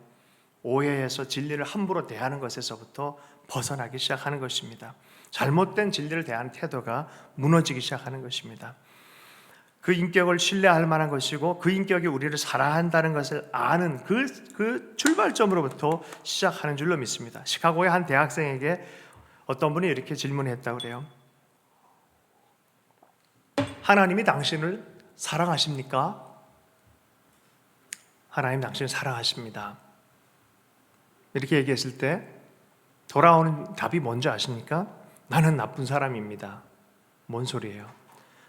Speaker 1: 오해해서 진리를 함부로 대하는 것에서부터 벗어나기 시작하는 것입니다. 잘못된 진리를 대하는 태도가 무너지기 시작하는 것입니다. 그 인격을 신뢰할 만한 것이고 그 인격이 우리를 사랑한다는 것을 아는 그 출발점으로부터 시작하는 줄로 믿습니다. 시카고의 한 대학생에게 어떤 분이 이렇게 질문했다고 그래요. 하나님이 당신을 사랑하십니까? 하나님 당신을 사랑하십니다. 이렇게 얘기했을 때 돌아오는 답이 뭔지 아십니까? 나는 나쁜 사람입니다. 뭔 소리예요?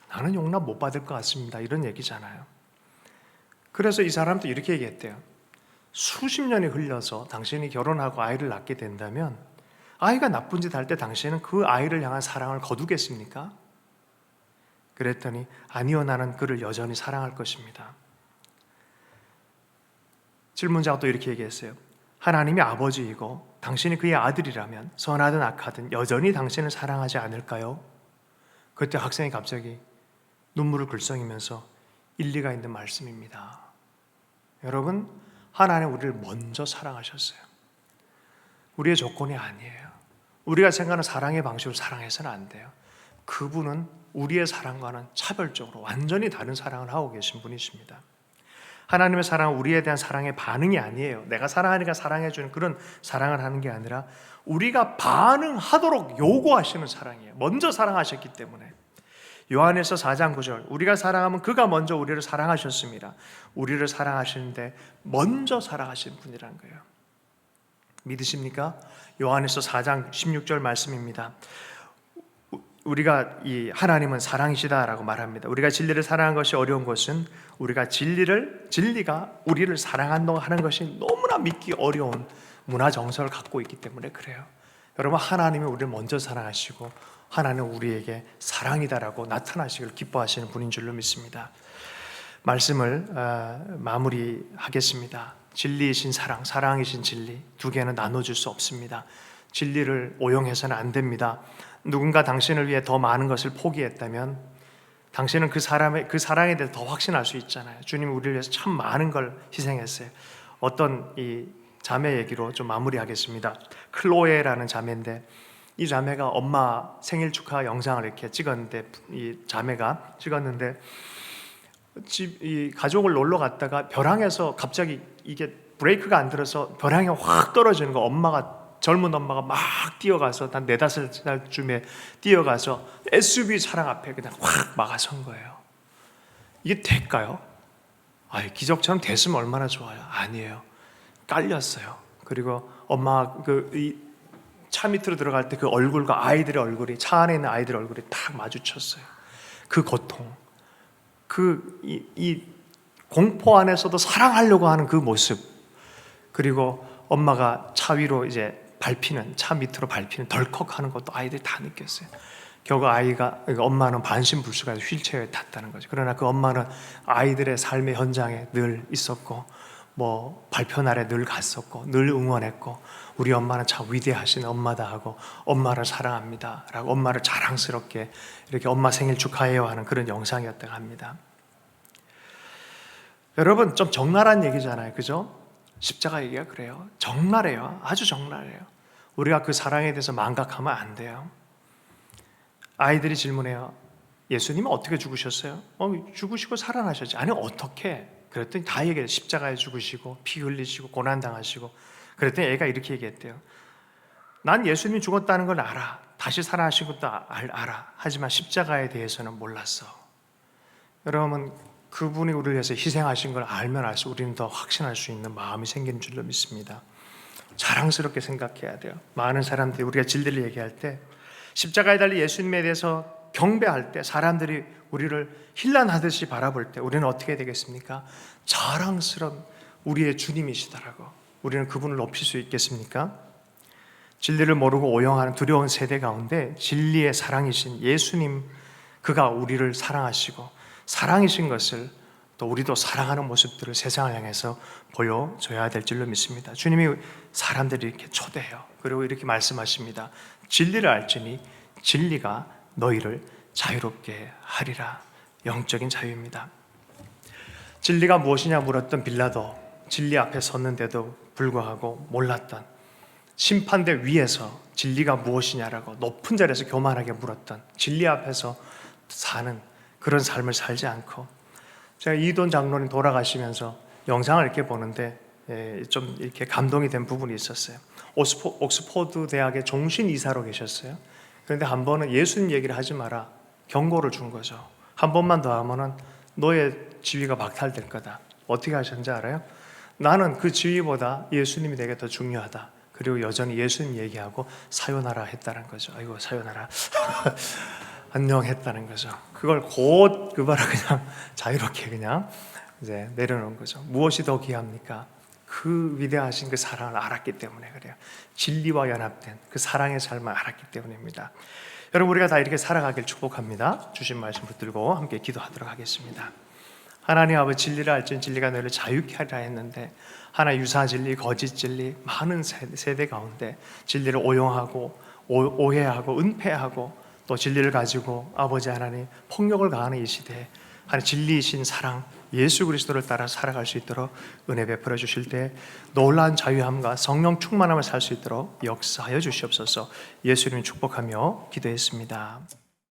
Speaker 1: 나는 용납 못 받을 것 같습니다. 이런 얘기잖아요. 그래서 이 사람도 이렇게 얘기했대요. 수십 년이 흘려서 당신이 결혼하고 아이를 낳게 된다면 아이가 나쁜 짓 할 때 당신은 그 아이를 향한 사랑을 거두겠습니까? 그랬더니 아니요, 나는 그를 여전히 사랑할 것입니다. 질문자가 또 이렇게 얘기했어요. 하나님이 아버지이고 당신이 그의 아들이라면 선하든 악하든 여전히 당신을 사랑하지 않을까요? 그때 학생이 갑자기 눈물을 글썽이면서 일리가 있는 말씀입니다. 여러분, 하나님 우리를 먼저 사랑하셨어요. 우리의 조건이 아니에요. 우리가 생각하는 사랑의 방식으로 사랑해서는 안 돼요. 그분은 우리의 사랑과는 차별적으로 완전히 다른 사랑을 하고 계신 분이십니다. 하나님의 사랑은 우리에 대한 사랑의 반응이 아니에요. 내가 사랑하니까 사랑해주는 그런 사랑을 하는 게 아니라 우리가 반응하도록 요구하시는 사랑이에요. 먼저 사랑하셨기 때문에. 요한에서 4장 9절, 우리가 사랑하면 그가 먼저 우리를 사랑하셨습니다. 우리를 사랑하시는데 먼저 사랑하신 분이란 거예요. 믿으십니까? 요한에서 4장 16절 말씀입니다. 우리가 이 하나님은 사랑이시다라고 말합니다. 우리가 진리를 사랑하는 것이 어려운 것은 우리가 진리가 우리를 사랑한다고 하는 것이 너무나 믿기 어려운 문화 정서를 갖고 있기 때문에 그래요. 여러분, 하나님이 우리를 먼저 사랑하시고 하나님은 우리에게 사랑이다라고 나타나시길 기뻐하시는 분인 줄로 믿습니다. 말씀을 마무리하겠습니다. 진리이신 사랑, 사랑이신 진리, 두 개는 나눠줄 수 없습니다. 진리를 오용해서는 안 됩니다. 누군가 당신을 위해 더 많은 것을 포기했다면 당신은 그 사랑에 대해서 더 확신할 수 있잖아요. 주님이 우리를 위해서 참 많은 걸 희생했어요. 어떤 이 자매 얘기로 좀 마무리하겠습니다. 클로에라는 자매인데 이 자매가 엄마 생일 축하 영상을 이렇게 찍었는데 이 자매가 찍었는데 이 가족을 놀러 갔다가 벼랑에서 갑자기 이게 브레이크가 안 들어서 벼랑에 확 떨어지는 거, 젊은 엄마가 막 뛰어가서 한 4-5살쯤에 뛰어가서 SUV 차량 앞에 그냥 확 막아선 거예요. 이게 될까요? 기적처럼 됐으면 얼마나 좋아요. 아니에요. 깔렸어요. 그리고 엄마가 이 차 밑으로 들어갈 때 그 얼굴과 아이들의 얼굴이, 차 안에 있는 아이들의 얼굴이 딱 마주쳤어요. 그 고통, 이 공포 안에서도 사랑하려고 하는 그 모습, 그리고 엄마가 차 위로 이제 차 밑으로 밟히는 덜컥하는 것도 아이들이 다 느꼈어요. 결국 엄마는 반신불수가 휠체어에 탔다는 거죠. 그러나 그 엄마는 아이들의 삶의 현장에 늘 있었고, 발표날에 늘 갔었고, 늘 응원했고, 우리 엄마는 참 위대하신 엄마다 하고, 엄마를 사랑합니다 라고 엄마를 자랑스럽게 이렇게 엄마 생일 축하해요 하는 그런 영상이었다고 합니다. 여러분, 좀 적나라한 얘기잖아요. 그죠? 십자가 얘기가 그래요. 적나라해요. 아주 적나라해요. 우리가 그 사랑에 대해서 망각하면 안 돼요. 아이들이 질문해요. 예수님은 어떻게 죽으셨어요? 죽으시고 살아나셨지. 아니, 어떻게? 그랬더니 다 얘기해요. 십자가에 죽으시고 피 흘리시고 고난당하시고. 그랬더니 애가 이렇게 얘기했대요. 난 예수님이 죽었다는 걸 알아. 다시 살아나신 것도 알아. 하지만 십자가에 대해서는 몰랐어. 여러분, 그분이 우리를 위해서 희생하신 걸 알면 알수록 우리는 더 확신할 수 있는 마음이 생기는 줄로 믿습니다. 자랑스럽게 생각해야 돼요. 많은 사람들이 우리가 진리를 얘기할 때, 십자가에 달린 예수님에 대해서 경배할 때, 사람들이 우리를 힐난하듯이 바라볼 때 우리는 어떻게 되겠습니까? 자랑스러운 우리의 주님이시다라고 우리는 그분을 높일 수 있겠습니까? 진리를 모르고 오용하는 두려운 세대 가운데 진리의 사랑이신 예수님, 그가 우리를 사랑하시고 사랑이신 것을 또 우리도 사랑하는 모습들을 세상을 향해서 보여줘야 될 줄로 믿습니다. 주님이 사람들이 이렇게 초대해요. 그리고 이렇게 말씀하십니다. 진리를 알지니 진리가 너희를 자유롭게 하리라. 영적인 자유입니다. 진리가 무엇이냐 물었던 빌라도, 진리 앞에 섰는데도 불구하고 몰랐던, 심판대 위에서 진리가 무엇이냐라고 높은 자리에서 교만하게 물었던, 진리 앞에서 사는 그런 삶을 살지 않고, 제가 이돈 장로님 돌아가시면서 영상을 이렇게 보는데 좀 이렇게 감동이 된 부분이 있었어요. 옥스포드 대학의 종신 이사로 계셨어요. 그런데 한 번은 예수님 얘기를 하지 마라 경고를 준 거죠. 한 번만 더 하면은 너의 지위가 박탈될 거다. 어떻게 하셨는지 알아요? 나는 그 지위보다 예수님이 내게 더 중요하다. 그리고 여전히 예수님 얘기하고 사요나라 했다는 거죠. 아이고, 사요나라 안녕 했다는 거죠. 그걸 곧그바로 그냥 자유롭게 그냥 이제 내려놓은 거죠. 무엇이 더 귀합니까? 그 위대하신 그 사랑을 알았기 때문에 그래요. 진리와 연합된 그 사랑의 삶을 알았기 때문입니다. 여러분, 우리가 다 이렇게 살아가길 축복합니다. 주신 말씀 붙들고 함께 기도하도록 하겠습니다. 하나님 아버지, 진리를 알지는 진리가 너희를 자유케 하리라 했는데 하나 유사 진리, 거짓 진리, 많은 세대 가운데 진리를 오용하고 오해하고 은폐하고 또 진리를 가지고 아버지 하나님 폭력을 가하는 이 시대에 하나님 진리이신 사랑 예수 그리스도를 따라 살아갈 수 있도록 은혜 베풀어 주실 때 놀라운 자유함과 성령 충만함을 살 수 있도록 역사하여 주시옵소서. 예수님 축복하며 기도했습니다.